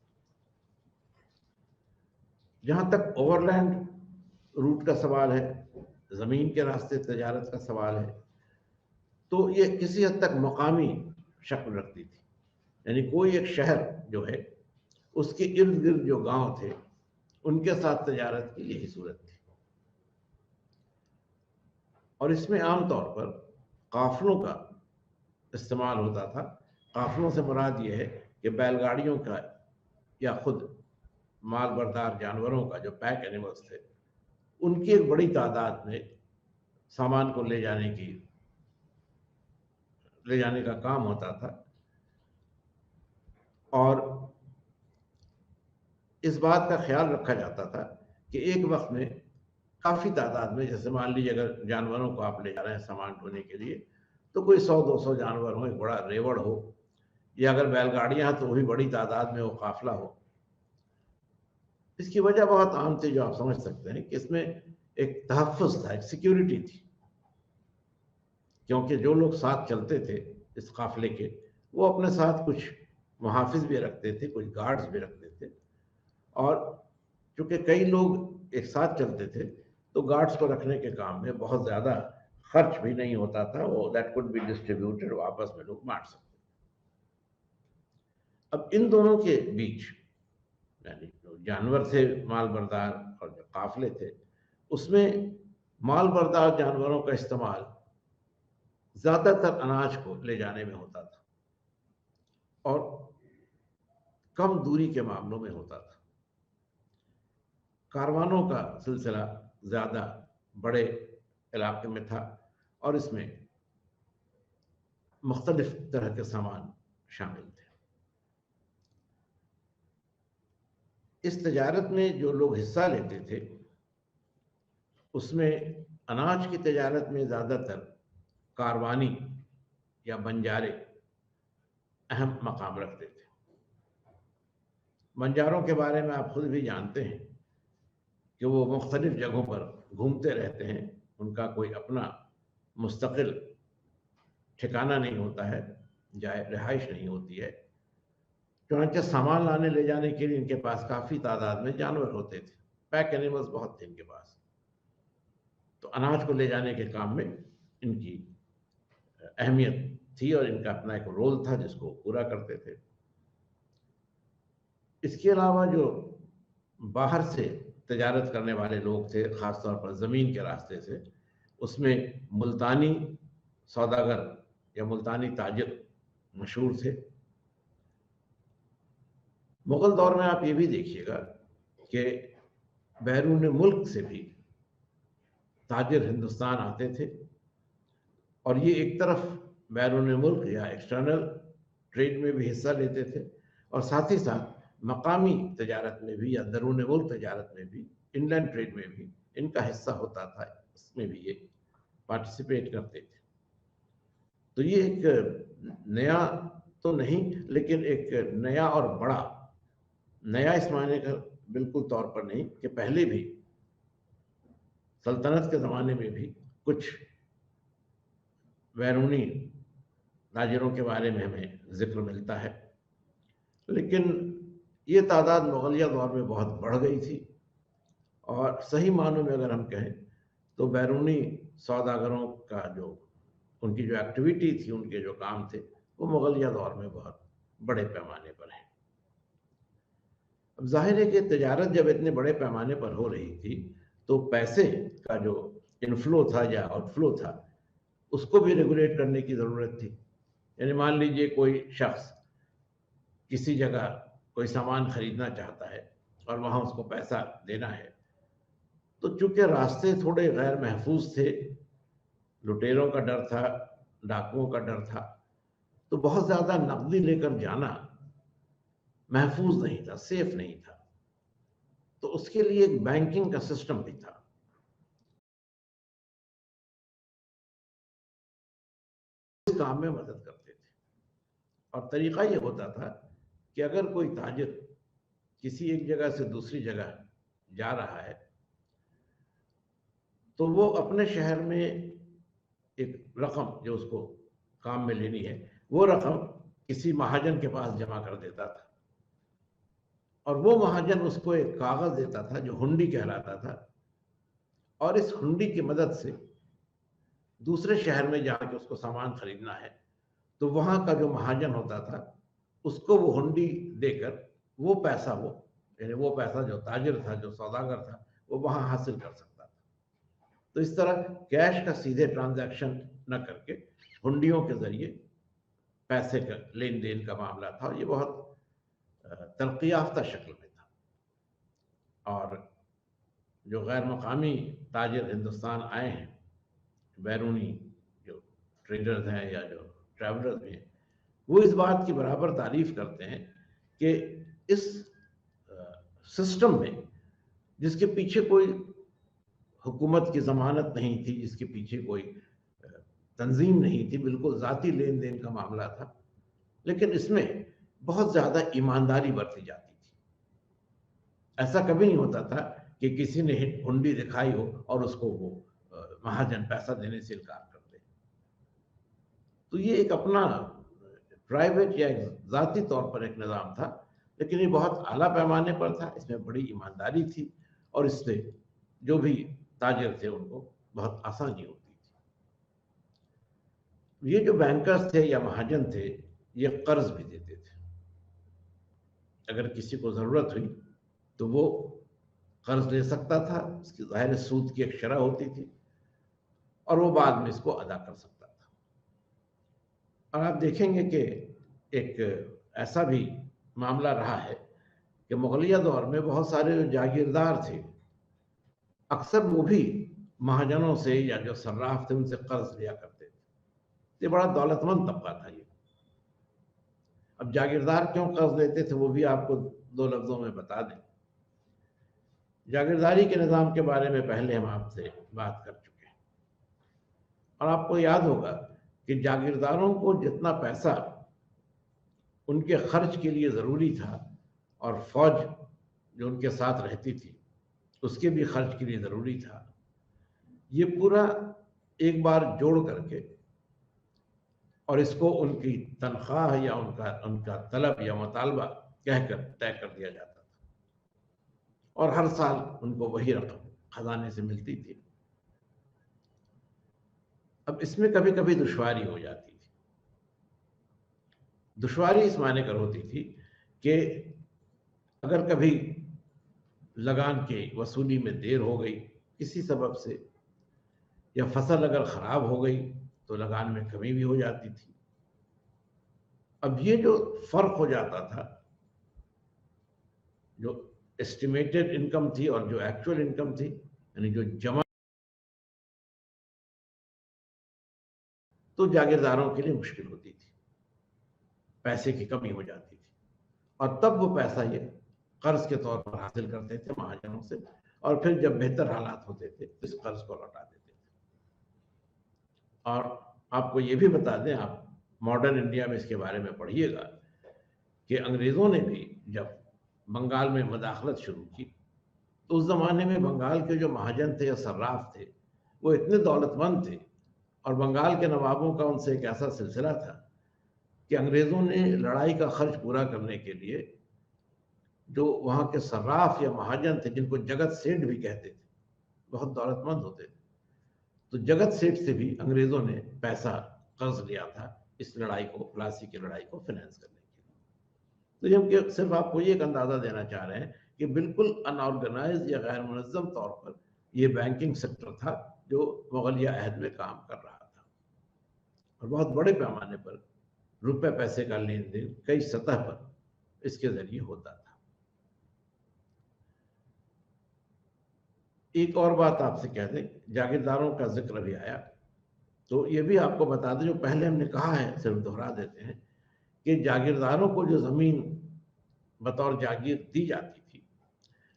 जहाँ तक ओवरलैंड रूट का सवाल है, ज़मीन के रास्ते तजारत का सवाल है, तो ये किसी हद तक मकामी शक्ल रखती थी। यानी कोई एक शहर जो है, उसके इर्द गिर्द जो गांव थे, उनके साथ तजारत की यही सूरत थी। और इसमें आमतौर पर काफिलों का इस्तेमाल होता था। काफिलों से मुराद ये है कि बैलगाड़ियों का या खुद माल बरदार जानवरों का, जो पैक एनिमल्स थे, उनकी एक बड़ी तादाद में सामान को ले जाने का काम होता था। और इस बात का ख्याल रखा जाता था कि एक वक्त में काफ़ी तादाद में, जैसे मान लीजिए अगर जानवरों को आप ले जा रहे हैं सामान ढोने के लिए, तो कोई 100-200 जानवर हो, एक बड़ा रेवड़ हो, या अगर बैलगाड़ियां हैं तो वही बड़ी तादाद में वो काफिला हो। इसकी वजह बहुत आम थी, जो आप समझ सकते हैं कि इसमें एक तहफ़्फ़ुज़ था, एक सिक्योरिटी थी, क्योंकि जो लोग साथ चलते थे इस काफिले के, वो अपने साथ कुछ मुहाफिज भी रखते थे, कुछ गार्ड्स भी रखते थे। और चूंकि कई लोग एक साथ चलते थे, तो गार्ड्स को रखने के काम में बहुत ज़्यादा खर्च भी नहीं होता था, वो दैट कुड बी डिस्ट्रीब्यूटेड, आपस में लोग बांट सकते। अब इन दोनों के बीच, यानी जो जानवर थे माल बरदार और जो काफिले थे, उसमें माल बरदार जानवरों का इस्तेमाल ज़्यादातर अनाज को ले जाने में होता था और कम दूरी के मामलों में होता था। कारवानों का सिलसिला ज़्यादा बड़े इलाके में था और इसमें मुख्तलिफ तरह के सामान शामिल थे। इस तजारत में जो लोग हिस्सा लेते थे, उसमें अनाज की तजारत में ज़्यादातर कारवानी या बंजारे अहम मकाम रखते थे। बंजारों के बारे में आप खुद भी जानते हैं कि वो मुख्तलिफ जगहों पर घूमते रहते हैं, उनका कोई अपना मुस्तकिल ठिकाना नहीं होता है, जाए रिहाइश नहीं होती है। चुनांचे सामान लाने ले जाने के लिए इनके पास काफ़ी तादाद में जानवर होते थे, पैक एनिमल्स बहुत थे इनके पास। तो अनाज को ले जाने के काम में इनकी अहमियत थी और इनका अपना एक रोल था जिसको पूरा करते थे। इसके अलावा जो बाहर से तजारत करने वाले लोग थे, ख़ासतौर पर ज़मीन के रास्ते से, उसमें मुल्तानी सौदागर या मुल्तानी ताजिर मशहूर थे। मुग़ल दौर में आप ये भी देखिएगा कि बैरून मुल्क से भी ताजिर हिंदुस्तान आते थे और ये एक तरफ बैरून मुल्क या एक्सटर्नल ट्रेड में भी हिस्सा लेते थे और साथ ही साथ मकामी तजारत में भी या दरून मुल्क तजारत में भी, इनलैंड ट्रेड में भी इनका हिस्सा होता था, इसमें भी ये पार्टिसिपेट करते थे। तो ये एक नया तो नहीं, लेकिन एक नया और बड़ा, नया इस मायने का बिल्कुल तौर पर नहीं कि पहले भी सल्तनत के ज़माने में भी कुछ बैरूनी ताजिरों के बारे में हमें जिक्र मिलता है, लेकिन ये तादाद मुगलिया दौर में बहुत बढ़ गई थी। और सही मानों में अगर हम कहें तो बैरूनी सौदागरों का जो, उनकी जो एक्टिविटी थी, उनके जो काम थे, वो मुगलिया दौर में बहुत बड़े पैमाने पर है। अब जाहिर है कि तजारत जब इतने बड़े पैमाने पर हो रही थी, तो पैसे का जो इनफ्लो था या आउटफ्लो था, उसको भी रेगुलेट करने की ज़रूरत थी। यानी मान लीजिए कोई शख्स किसी जगह कोई सामान खरीदना चाहता है और वहाँ उसको पैसा देना है, तो चूँकि रास्ते थोड़े गैर महफूज़ थे, लुटेरों का डर था, डाकुओं का डर था, तो बहुत ज़्यादा नकदी लेकर जाना महफूज़ नहीं था, सेफ नहीं था। तो उसके लिए एक बैंकिंग का सिस्टम भी था। इस काम में मदद करते थे और तरीका ये होता था कि अगर कोई ताजिर किसी एक जगह से दूसरी जगह जा रहा है, तो वो अपने शहर में एक रकम जो उसको काम में लेनी है, वो रकम किसी महाजन के पास जमा कर देता था और वो महाजन उसको एक कागज देता था जो हुंडी कहलाता था, और इस हुंडी की मदद से दूसरे शहर में जाके उसको सामान खरीदना है, तो वहां का जो महाजन होता था उसको वो हुंडी देकर वो पैसा जो ताजिर था, जो सौदागर था, वो वहां हासिल कर सकता था। तो इस तरह कैश का सीधे ट्रांजैक्शन न करके हुंडियों के जरिए पैसे का लेन देन का मामला था, और ये बहुत तरक्की याफ्ता शक्ल में था। और जो गैर मकामी ताजिर हिंदुस्तान आए हैं, बैरूनी जो ट्रेडर्स हैं या जो ट्रैवलर्स हैं, वो इस बात की बराबर तारीफ करते हैं कि इस सिस्टम में, जिसके पीछे कोई हुकूमत की ज़मानत नहीं थी, जिसके पीछे कोई तंजीम नहीं थी, बिल्कुल ज़ाती लेन देन का मामला था, लेकिन इसमें बहुत ज़्यादा ईमानदारी बरती जाती थी। ऐसा कभी नहीं होता था कि किसी ने हुंडी दिखाई हो और उसको वो महाजन पैसा देने से इनकार कर दे। तो ये एक अपना प्राइवेट या ज़ाती तौर पर एक निज़ाम था, लेकिन ये बहुत आला पैमाने पर था, इसमें बड़ी ईमानदारी थी और इससे जो भी ताजिर थे उनको बहुत आसानी होती थी। ये जो बैंकर्स थे या महाजन थे, ये कर्ज भी देते थे। अगर किसी को ज़रूरत हुई तो वो कर्ज ले सकता था, उसकी ज़ाहिर सूद की एक शरह होती थी और वो बाद में इसको अदा कर सकता था। और आप देखेंगे कि एक ऐसा भी मामला रहा है कि मुगलिया दौर में बहुत सारे जो जागीरदार थे, अक्सर वो भी महाजनों से या जो सर्राफ थे उनसे कर्ज लिया करते थे। ये बड़ा दौलतमंद तबका था ये। अब जागीरदार क्यों कर्ज लेते थे वो भी आपको दो लफ्जों में बता दें। जागीरदारी के निज़ाम के बारे में पहले हम आपसे बात कर चुके हैं और आपको याद होगा कि जागीरदारों को जितना पैसा उनके खर्च के लिए ज़रूरी था और फौज जो उनके साथ रहती थी उसके भी खर्च के लिए ज़रूरी था, ये पूरा एक बार जोड़ करके और इसको उनकी तनख्वाह या उनका उनका तलब या मुतालबा कहकर तय कर दिया जाता था और हर साल उनको वही रकम खजाने से मिलती थी। अब इसमें कभी कभी दुश्वारी हो जाती थी। दुश्वारी इस मायने कर होती थी कि अगर कभी लगान के वसूली में देर हो गई किसी सबब से, या फसल अगर खराब हो गई तो लगान में कमी भी हो जाती थी। अब ये जो फर्क हो जाता था, जो एस्टिमेटेड इनकम थी और जो एक्चुअल इनकम थी, यानी जो जमा, तो जागीरदारों के लिए मुश्किल होती थी, पैसे की कमी हो जाती थी और तब वो पैसा ये कर्ज के तौर पर हासिल करते थे महाजनों से, और फिर जब बेहतर हालात होते थे तो इस कर्ज को लौटा देते थे। और आपको ये भी बता दें, आप मॉडर्न इंडिया में इसके बारे में पढ़िएगा कि अंग्रेज़ों ने भी जब बंगाल में मदाखलत शुरू की तो उस ज़माने में बंगाल के जो महाजन थे या सर्राफ थे वो इतने दौलतमंद थे और बंगाल के नवाबों का उनसे एक ऐसा सिलसिला था कि अंग्रेज़ों ने लड़ाई का खर्च पूरा करने के लिए जो वहाँ के सर्राफ या महाजन थे, जिनको जगत सेठ भी कहते थे, बहुत दौलतमंद होते थे, तो जगत सेठ से भी अंग्रेज़ों ने पैसा कर्ज लिया था इस लड़ाई को, प्लासी की लड़ाई को फिनेंस करने के लिए। तो हम सिर्फ आपको ये एक अंदाज़ा देना चाह रहे हैं कि बिल्कुल अनऑर्गेनाइज या गैर मुनज़्ज़म तौर पर ये बैंकिंग सेक्टर था जो मुगलिया अहद में काम कर रहा था, और बहुत बड़े पैमाने पर रुपए पैसे का लेन देन कई सतह पर इसके जरिए होता था। एक और बात आपसे कह दें, जागीरदारों का जिक्र भी आया, तो ये भी आपको बता दें, जो पहले हमने कहा है सिर्फ दोहरा देते हैं, कि जागीरदारों को जो जमीन बतौर जागीर दी जाती थी,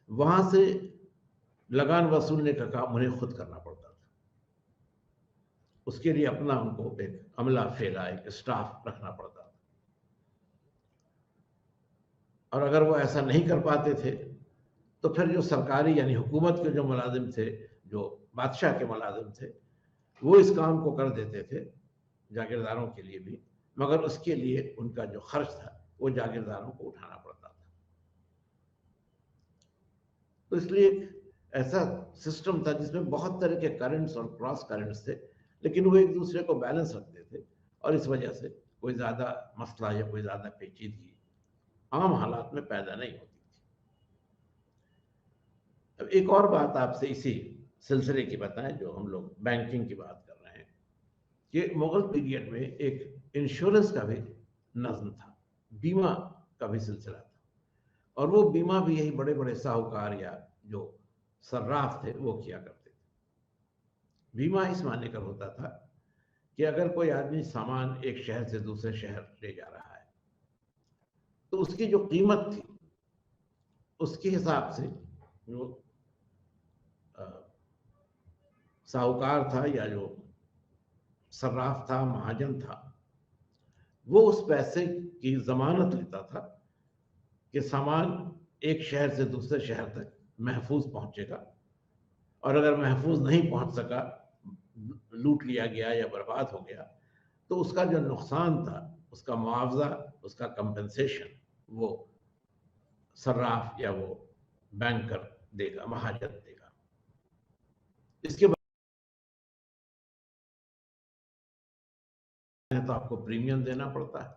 वहां से लगान वसूलने का काम उन्हें खुद करना पड़ता था। उसके लिए अपना उनको एक अमला फेरा, एक स्टाफ रखना पड़ता था, और अगर वो ऐसा नहीं कर पाते थे तो फिर जो सरकारी यानी हुकूमत के जो मुलाजिम थे, जो बादशाह के मुलाजिम थे, वो इस काम को कर देते थे जागीरदारों के लिए भी, मगर उसके लिए उनका जो खर्च था वो जागीरदारों को उठाना पड़ता था। तो इसलिए ऐसा सिस्टम था जिसमें बहुत तरह के करंट्स और क्रॉस करंट्स थे, लेकिन वो एक दूसरे को बैलेंस रखते थे, और इस वजह से कोई ज़्यादा मसला या कोई ज़्यादा पेचीदगी आम हालात में पैदा नहीं होती थी। अब एक और बात आपसे इसी सिलसिले की बताएं, जो हम लोग बैंकिंग की बात कर रहे हैं, कि मुगल पीरियड में एक इंश्योरेंस का भी नज्म था, बीमा का भी सिलसिला था, और वो बीमा भी यही बड़े बड़े साहूकार या जो सर्राफ थे वो किया करते थे। बीमा इस माने कर होता था कि अगर कोई आदमी सामान एक शहर से दूसरे शहर ले जा रहा है, तो उसकी जो कीमत थी उसके हिसाब से जो साहूकार था या जो सर्राफ था, महाजन था, वो उस पैसे की जमानत लेता था कि सामान एक शहर से दूसरे शहर तक महफूज पहुंचेगा, और अगर महफूज नहीं पहुंच सका, लूट लिया गया या बर्बाद हो गया, तो उसका जो नुकसान था, उसका मुआवजा, उसका कंपनसेशन वो सर्राफ या वो बैंकर देगा, महाजन देगा। इसके बाद तो आपको प्रीमियम देना पड़ता है,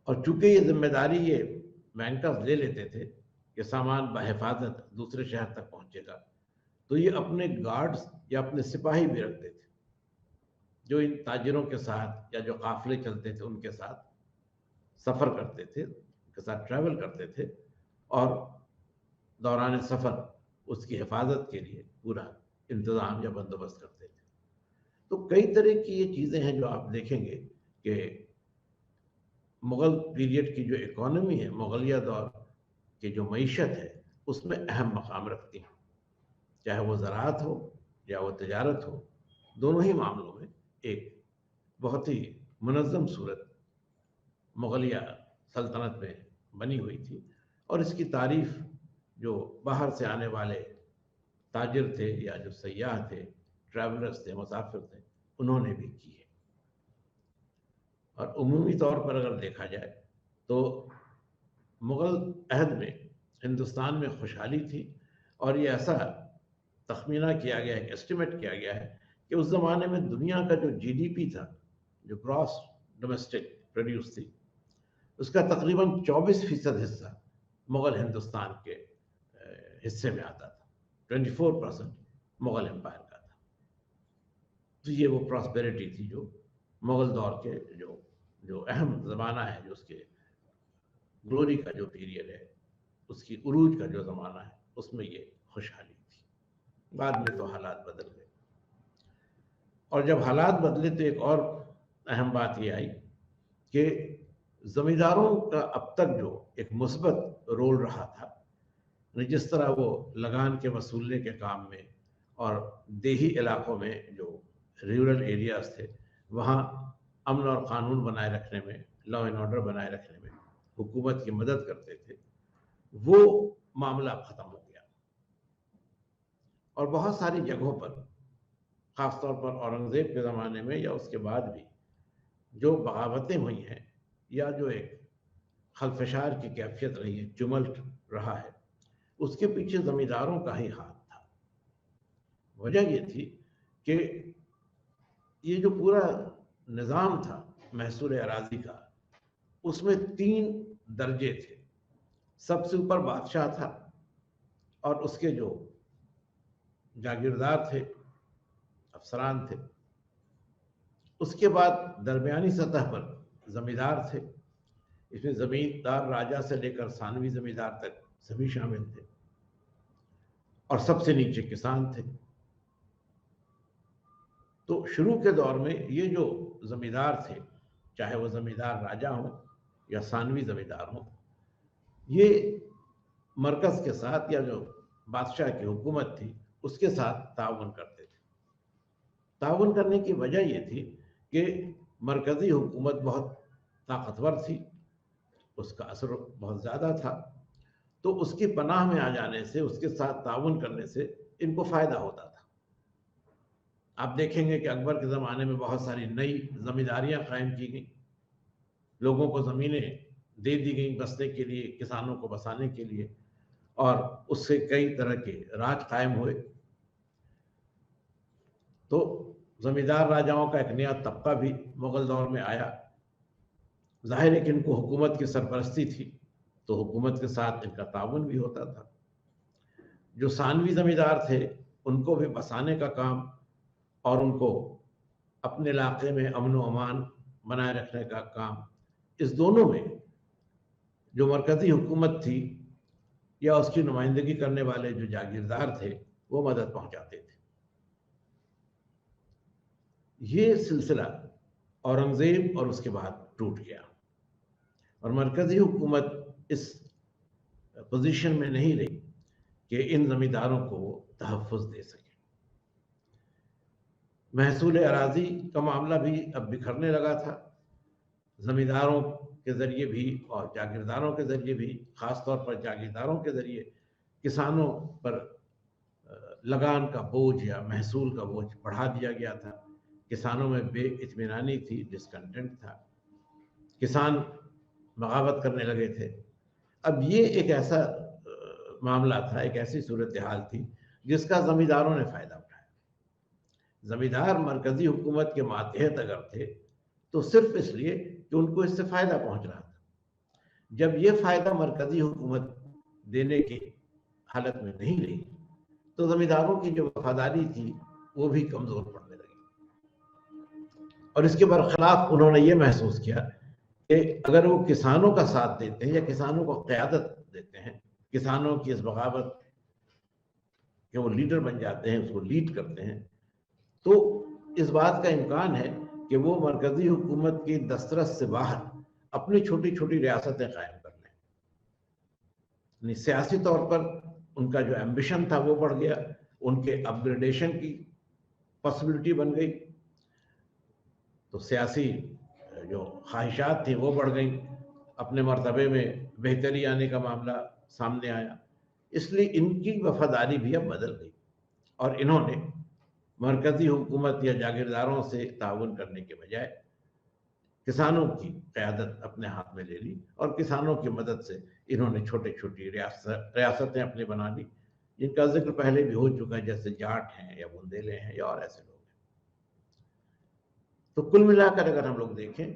और चूंकि ये जिम्मेदारी ये बैंकर्स ले लेते थे कि सामान बहिफाजत दूसरे शहर तक पहुंचेगा, तो ये अपने गार्ड्स या अपने सिपाही भी रखते थे, जो इन ताजिरों के साथ या जो काफिले चलते थे उनके साथ सफ़र करते थे, उनके साथ ट्रैवल करते थे, और दौरान सफ़र उसकी हिफाजत के लिए पूरा इंतज़ाम या बंदोबस्त करते थे। तो कई तरह की ये चीज़ें हैं जो आप देखेंगे कि मुग़ल पीरियड की जो इकोनॉमी है, मुग़लिया दौर की जो मईशत है, उसमें अहम मकाम रखती हैं। चाहे वो ज़राअत हो या वो तिजारत हो, दोनों ही मामलों में एक बहुत ही मुनज़्ज़म सूरत मुग़लिया सल्तनत में बनी हुई थी, और इसकी तारीफ़ जो बाहर से आने वाले ताजिर थे या जो सयाह थे, ट्रैवलर्स थे, मुसाफिर थे, उन्होंने भी की है। और उमूमी तौर पर अगर देखा जाए तो मुग़ल अहद में हिंदुस्तान में खुशहाली थी, और ये ऐसा तखमीना किया गया है, एस्टिमेट किया गया है कि उस ज़माने में दुनिया का जो जीडीपी था, जो ग्रॉस डोमेस्टिक प्रोड्यूस थी, उसका तकरीबन 24% हिस्सा मुग़ल हिंदुस्तान के हिस्से में आता था। 24% मुग़ल एम्पायर का था। तो ये वो प्रॉस्पेरिटी थी जो मुग़ल दौर के जो जो अहम ज़माना है, जो उसके ग्लोरी का जो पीरियड है, उसकी उरूज का जो ज़माना है, उसमें ये खुशहाली थी। बाद में तो हालात बदल गए, और जब हालात बदले तो एक और अहम बात ये आई कि ज़मींदारों का अब तक जो एक मुस्बत रोल रहा था, जिस तरह वो लगान के वसूलने के काम में और देही इलाकों में जो रूरल एरियाज थे, वहाँ अमन और क़ानून बनाए रखने में, लॉ एंड ऑर्डर बनाए रखने में हुकूमत की मदद करते थे, वो मामला अब ख़त्म हो गया। और बहुत सारी जगहों पर, ख़ासतौर पर औरंगज़ेब के ज़माने में या उसके बाद भी, जो बगावतें हुई हैं या जो एक खलफशार की कैफियत रही है, tumult रहा है, उसके पीछे ज़मींदारों का ही हाथ था। वजह ये थी कि ये जो पूरा निज़ाम था महसूल अराज़ी का, उसमें 3 दर्जे थे। सबसे ऊपर बादशाह था, और उसके जो जागीरदार थे, अफसरान थे। उसके बाद दरमियानी सतह पर जमींदार थे। इसमें जमींदार राजा से लेकर सानवी जमींदार तक सभी शामिल थे, और सबसे नीचे किसान थे। तो शुरू के दौर में ये जो जमींदार थे, चाहे वो जमींदार राजा हो या सानवी जमींदार हो, ये मरकज के साथ या जो बादशाह की हुकूमत थी उसके साथ ताउन करते थे। ताउन करने की वजह ये थी कि मरकजी हुकूमत बहुत ताकतवर थी, उसका असर बहुत ज़्यादा था, तो उसकी पनाह में आ जाने से, उसके साथ ताउन करने से इनको फ़ायदा होता था। आप देखेंगे कि अकबर के ज़माने में बहुत सारी नई ज़मींदारियाँ कायम की गई, लोगों को ज़मीनें दे दी गई बसने के लिए, किसानों को बसाने के लिए, और उससे कई तरह के राज कायम हुए। तो ज़मींदार राजाओं का एक नया तबका भी मुग़ल दौर में आया। ज़ाहिर है कि इनको हुकूमत की सरपरस्ती थी, तो हुकूमत के साथ इनका ताउन भी होता था। जो सानवी ज़मींदार थे, उनको भी बसाने का काम और उनको अपने इलाके में अमन व अमान बनाए रखने का काम, इस दोनों में जो मरकज़ी हुकूमत थी या उसकी नुमाइंदगी करने वाले जो जागीरदार थे, वो मदद पहुंचाते थे। ये सिलसिला औरंगज़ेब और उसके बाद टूट गया, और मरकज़ी हुकूमत इस पोजीशन में नहीं रही कि इन ज़मींदारों को तहफ़्फ़ुज़ दे सके। महसूल अराज़ी का मामला भी अब बिखरने लगा था। ज़मींदारों के ज़रिए भी और जागीरदारों के ज़रिए भी, ख़ास तौर पर जागीरदारों के ज़रिए किसानों पर लगान का बोझ या महसूल का बोझ बढ़ा दिया गया था। किसानों में बेइत्मीनानी थी, डिसकंटेंट था, किसान बगावत करने लगे थे। अब ये एक ऐसा मामला था, एक ऐसी सूरत हाल थी जिसका ज़मींदारों ने फ़ायदा उठाया। ज़मींदार मरकज़ी हुकूमत के मातहत अगर थे तो सिर्फ इसलिए कि उनको इससे फ़ायदा पहुंच रहा था। जब ये फ़ायदा मरकज़ी हुकूमत देने की हालत में नहीं रही, तो ज़मींदारों की जो वफादारी थी वो भी कमज़ोर पड़ने लगी, और इसके बरखिलाफ उन्होंने ये महसूस किया कि अगर वो किसानों का साथ देते हैं या किसानों को क़यादत देते हैं, किसानों की इस बगावत के वो लीडर बन जाते हैं, उसको लीड करते हैं, तो इस बात का इम्कान है कि वो मरकज़ी हुकूमत की दस्तरस से बाहर अपनी छोटी छोटी रियासतें कायम कर लें। सियासी तौर पर उनका जो एम्बिशन था वो बढ़ गया, उनके अपग्रेडेशन की पॉसिबिलिटी बन गई, तो सियासी जो ख्वाहिशात थी वो बढ़ गई, अपने मर्तबे में बेहतरी आने का मामला सामने आया। इसलिए इनकी वफादारी भी अब बदल गई, और इन्होंने मरकज़ी हुकूमत या जागीरदारों से ताउन करने के बजाय किसानों की क़यादत अपने हाथ में ले ली, और किसानों की मदद से इन्होंने छोटी छोटी रियासतें अपनी बना ली, जिनका जिक्र पहले भी हो चुका है, जैसे जाट हैं या बुंदेले हैं या और ऐसे लोग हैं। तो कुल मिलाकर अगर हम लोग देखें,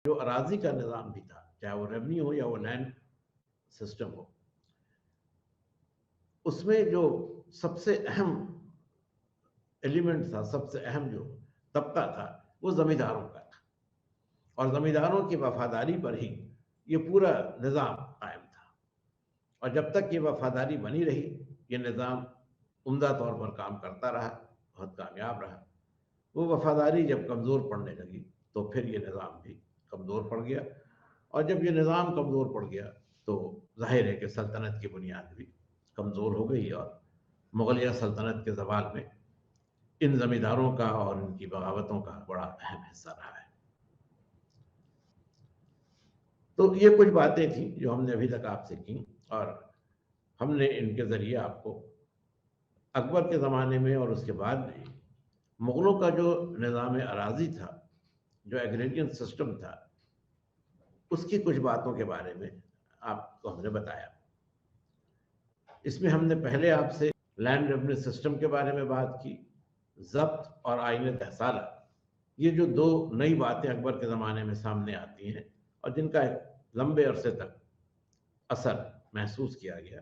जो अराजी का निज़ाम भी था, चाहे वो रेवेन्यू हो या वो लैंड सिस्टम हो, उसमें जो सबसे अहम एलिमेंट था, सबसे अहम जो तबका था, वो ज़मींदारों का था, और ज़मींदारों की वफादारी पर ही ये पूरा निज़ाम कायम था। और जब तक ये वफादारी बनी रही, ये निज़ाम उम्दा तौर पर काम करता रहा, बहुत कामयाब रहा। वो वफादारी जब कमज़ोर पड़ने लगी तो फिर ये निज़ाम भी कमज़ोर पड़ गया, और जब ये निज़ाम कमज़ोर पड़ गया तो ज़ाहिर है कि सल्तनत की बुनियाद भी कमज़ोर हो गई, और मुग़लिया सल्तनत के ज़वाल में इन ज़मींदारों का और इनकी बगावतों का बड़ा अहम हिस्सा रहा है। तो ये कुछ बातें थी जो हमने अभी तक आपसे की, और हमने इनके ज़रिए आपको अकबर के ज़माने में और उसके बाद में मुग़लों का जो निज़ाम अराज़ी था, जो एग्रेरियन सिस्टम था, उसकी कुछ बातों के बारे में आपको हमने बताया। इसमें हमने पहले आपसे लैंड रेवेन्यू सिस्टम के बारे में बात की, ज़ब्त और आईन तहसाला, ये जो दो नई बातें अकबर के ज़माने में सामने आती हैं और जिनका एक लंबे अरसे तक असर महसूस किया गया,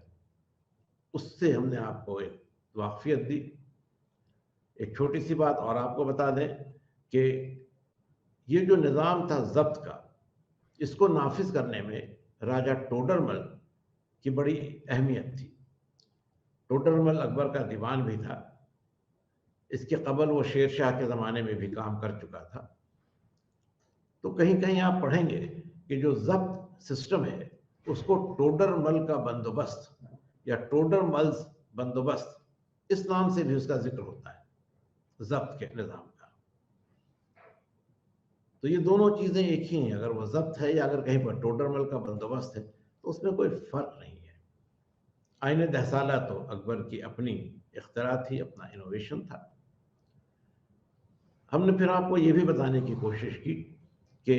उससे हमने आपको एक वाकफियत दी। एक छोटी सी बात और आपको बता दें कि ये जो निज़ाम था ज़ब्त का, इसको नाफिज करने में राजा टोडरमल की बड़ी अहमियत थी। टोडरमल अकबर का दीवान भी था। इसके कबल वो शेर शाह के ज़माने में भी काम कर चुका था। तो कहीं कहीं आप पढ़ेंगे कि जो ज़ब्त सिस्टम है उसको टोडरमल का बंदोबस्त या टोडरमल्स बंदोबस्त, इस नाम से भी उसका जिक्र होता है, ज़ब्त के निज़ाम का। तो ये दोनों चीज़ें एक ही हैं, अगर वो ज़ब्त है या अगर कहीं पर टोडरमल का बंदोबस्त है तो उसमें कोई फ़र्क नहीं है। आईने दहसाला तो अकबर की अपनी इख्तिरा थी, अपना इनोवेशन था। हमने फिर आपको ये भी बताने की कोशिश की कि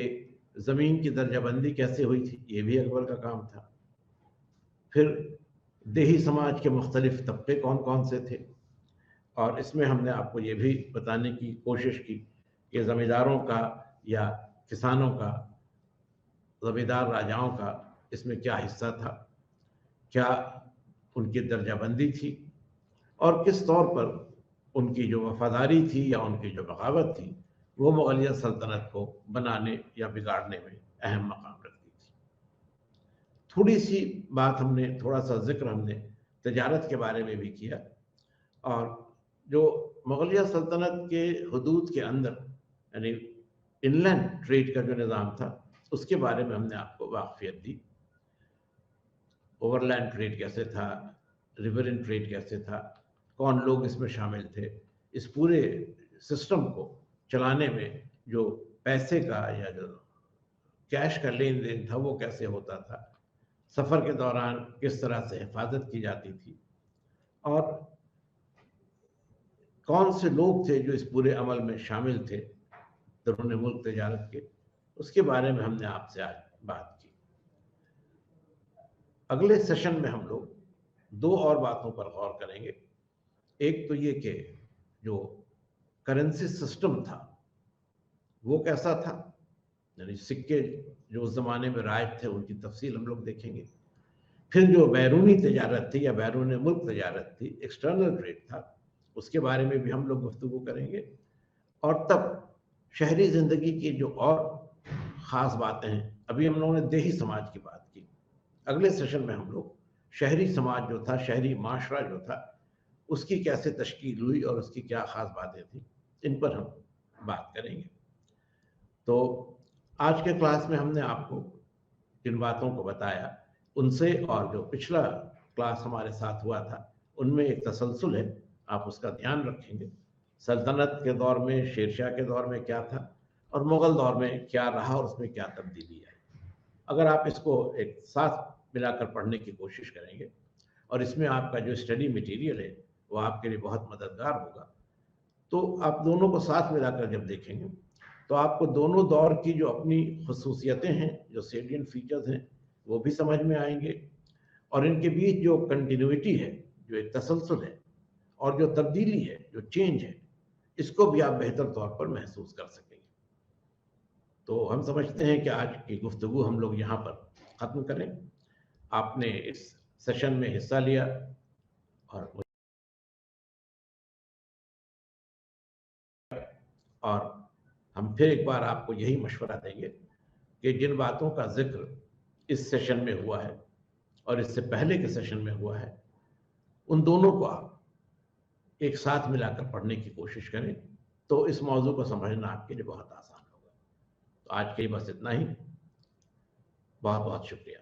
ज़मीन की दर्जाबंदी कैसे हुई थी, ये भी अकबर का काम था। फिर देही समाज के मुख्तलिफ तबके कौन कौन से थे, और इसमें हमने आपको ये भी बताने की कोशिश की कि ज़मींदारों का या किसानों का, ज़मींदार राजाओं का इसमें क्या हिस्सा था, क्या उनकी दर्जाबंदी थी, और किस तौर पर उनकी जो वफादारी थी या उनकी जो बगावत थी वो मुग़लिया सल्तनत को बनाने या बिगाड़ने में अहम मकाम रखती थी। थोड़ी सी बात हमने, थोड़ा सा जिक्र हमने तजारत के बारे में भी किया, और जो मुग़लिया सल्तनत के हदूद के अंदर यानी इनलैंड ट्रेड का जो निज़ाम था उसके बारे में हमने आपको वाक़फ़ियत दी। ओवरलैंड ट्रेड कैसे था, रिवरइन ट्रेड कैसे था, कौन लोग इसमें शामिल थे, इस पूरे सिस्टम को चलाने में जो पैसे का या जो कैश का लेन देन था वो कैसे होता था, सफ़र के दौरान किस तरह से हिफाजत की जाती थी, और कौन से लोग थे जो इस पूरे अमल में शामिल थे दरून मुल्क तजारत के, उसके बारे में हमने आपसे आज बात की। अगले सेशन में हम लोग दो और बातों पर गौर करेंगे। एक तो ये कि जो करेंसी सिस्टम था वो कैसा था, यानी सिक्के जो उस ज़माने में राइज थे उनकी तफसील हम लोग देखेंगे। फिर जो बैरूनी तजारत थी या बैरून मुल्क तजारत थी, एक्सटर्नल ट्रेड था, उसके बारे में भी हम लोग गुफ्तगू करेंगे। और तब शहरी ज़िंदगी की जो और ख़ास बातें हैं, अभी हम लोगों ने देही समाज की बात की, अगले सेशन में हम लोग शहरी समाज जो था, शहरी माशरा जो था, उसकी कैसे तश्कील हुई और उसकी क्या ख़ास बातें थी, इन पर हम बात करेंगे। तो आज के क्लास में हमने आपको जिन बातों को बताया उनसे, और जो पिछला क्लास हमारे साथ हुआ था उनमें एक तसलसल है, आप उसका ध्यान रखेंगे। सल्तनत के दौर में, शेरशाह के दौर में क्या था और मुग़ल दौर में क्या रहा और उसमें क्या तब्दीली आई। अगर आप इसको एक साथ मिलाकर पढ़ने की कोशिश करेंगे और इसमें आपका जो स्टडी मटेरियल है वो आपके लिए बहुत मददगार होगा, तो आप दोनों को साथ मिलाकर जब देखेंगे तो आपको दोनों दौर की जो अपनी खसूसियतें हैं, जो सेलिएंट फीचर्स हैं, वो भी समझ में आएंगे, और इनके बीच जो कंटिन्यूटी है, जो एक तसलसल है, और जो तब्दीली है, जो चेंज है, इसको भी आप बेहतर तौर पर महसूस कर सकेंगे। तो हम समझते हैं कि आज की गुफ्तगू हम लोग यहाँ पर ख़त्म करें। आपने इस सेशन में हिस्सा लिया, और हम फिर एक बार आपको यही मशवरा देंगे कि जिन बातों का जिक्र इस सेशन में हुआ है और इससे पहले के सेशन में हुआ है, उन दोनों को आप एक साथ मिलाकर पढ़ने की कोशिश करें, तो इस मौजू को समझना आपके लिए बहुत आसान होगा। तो आज के लिए बस इतना ही। बहुत बहुत शुक्रिया।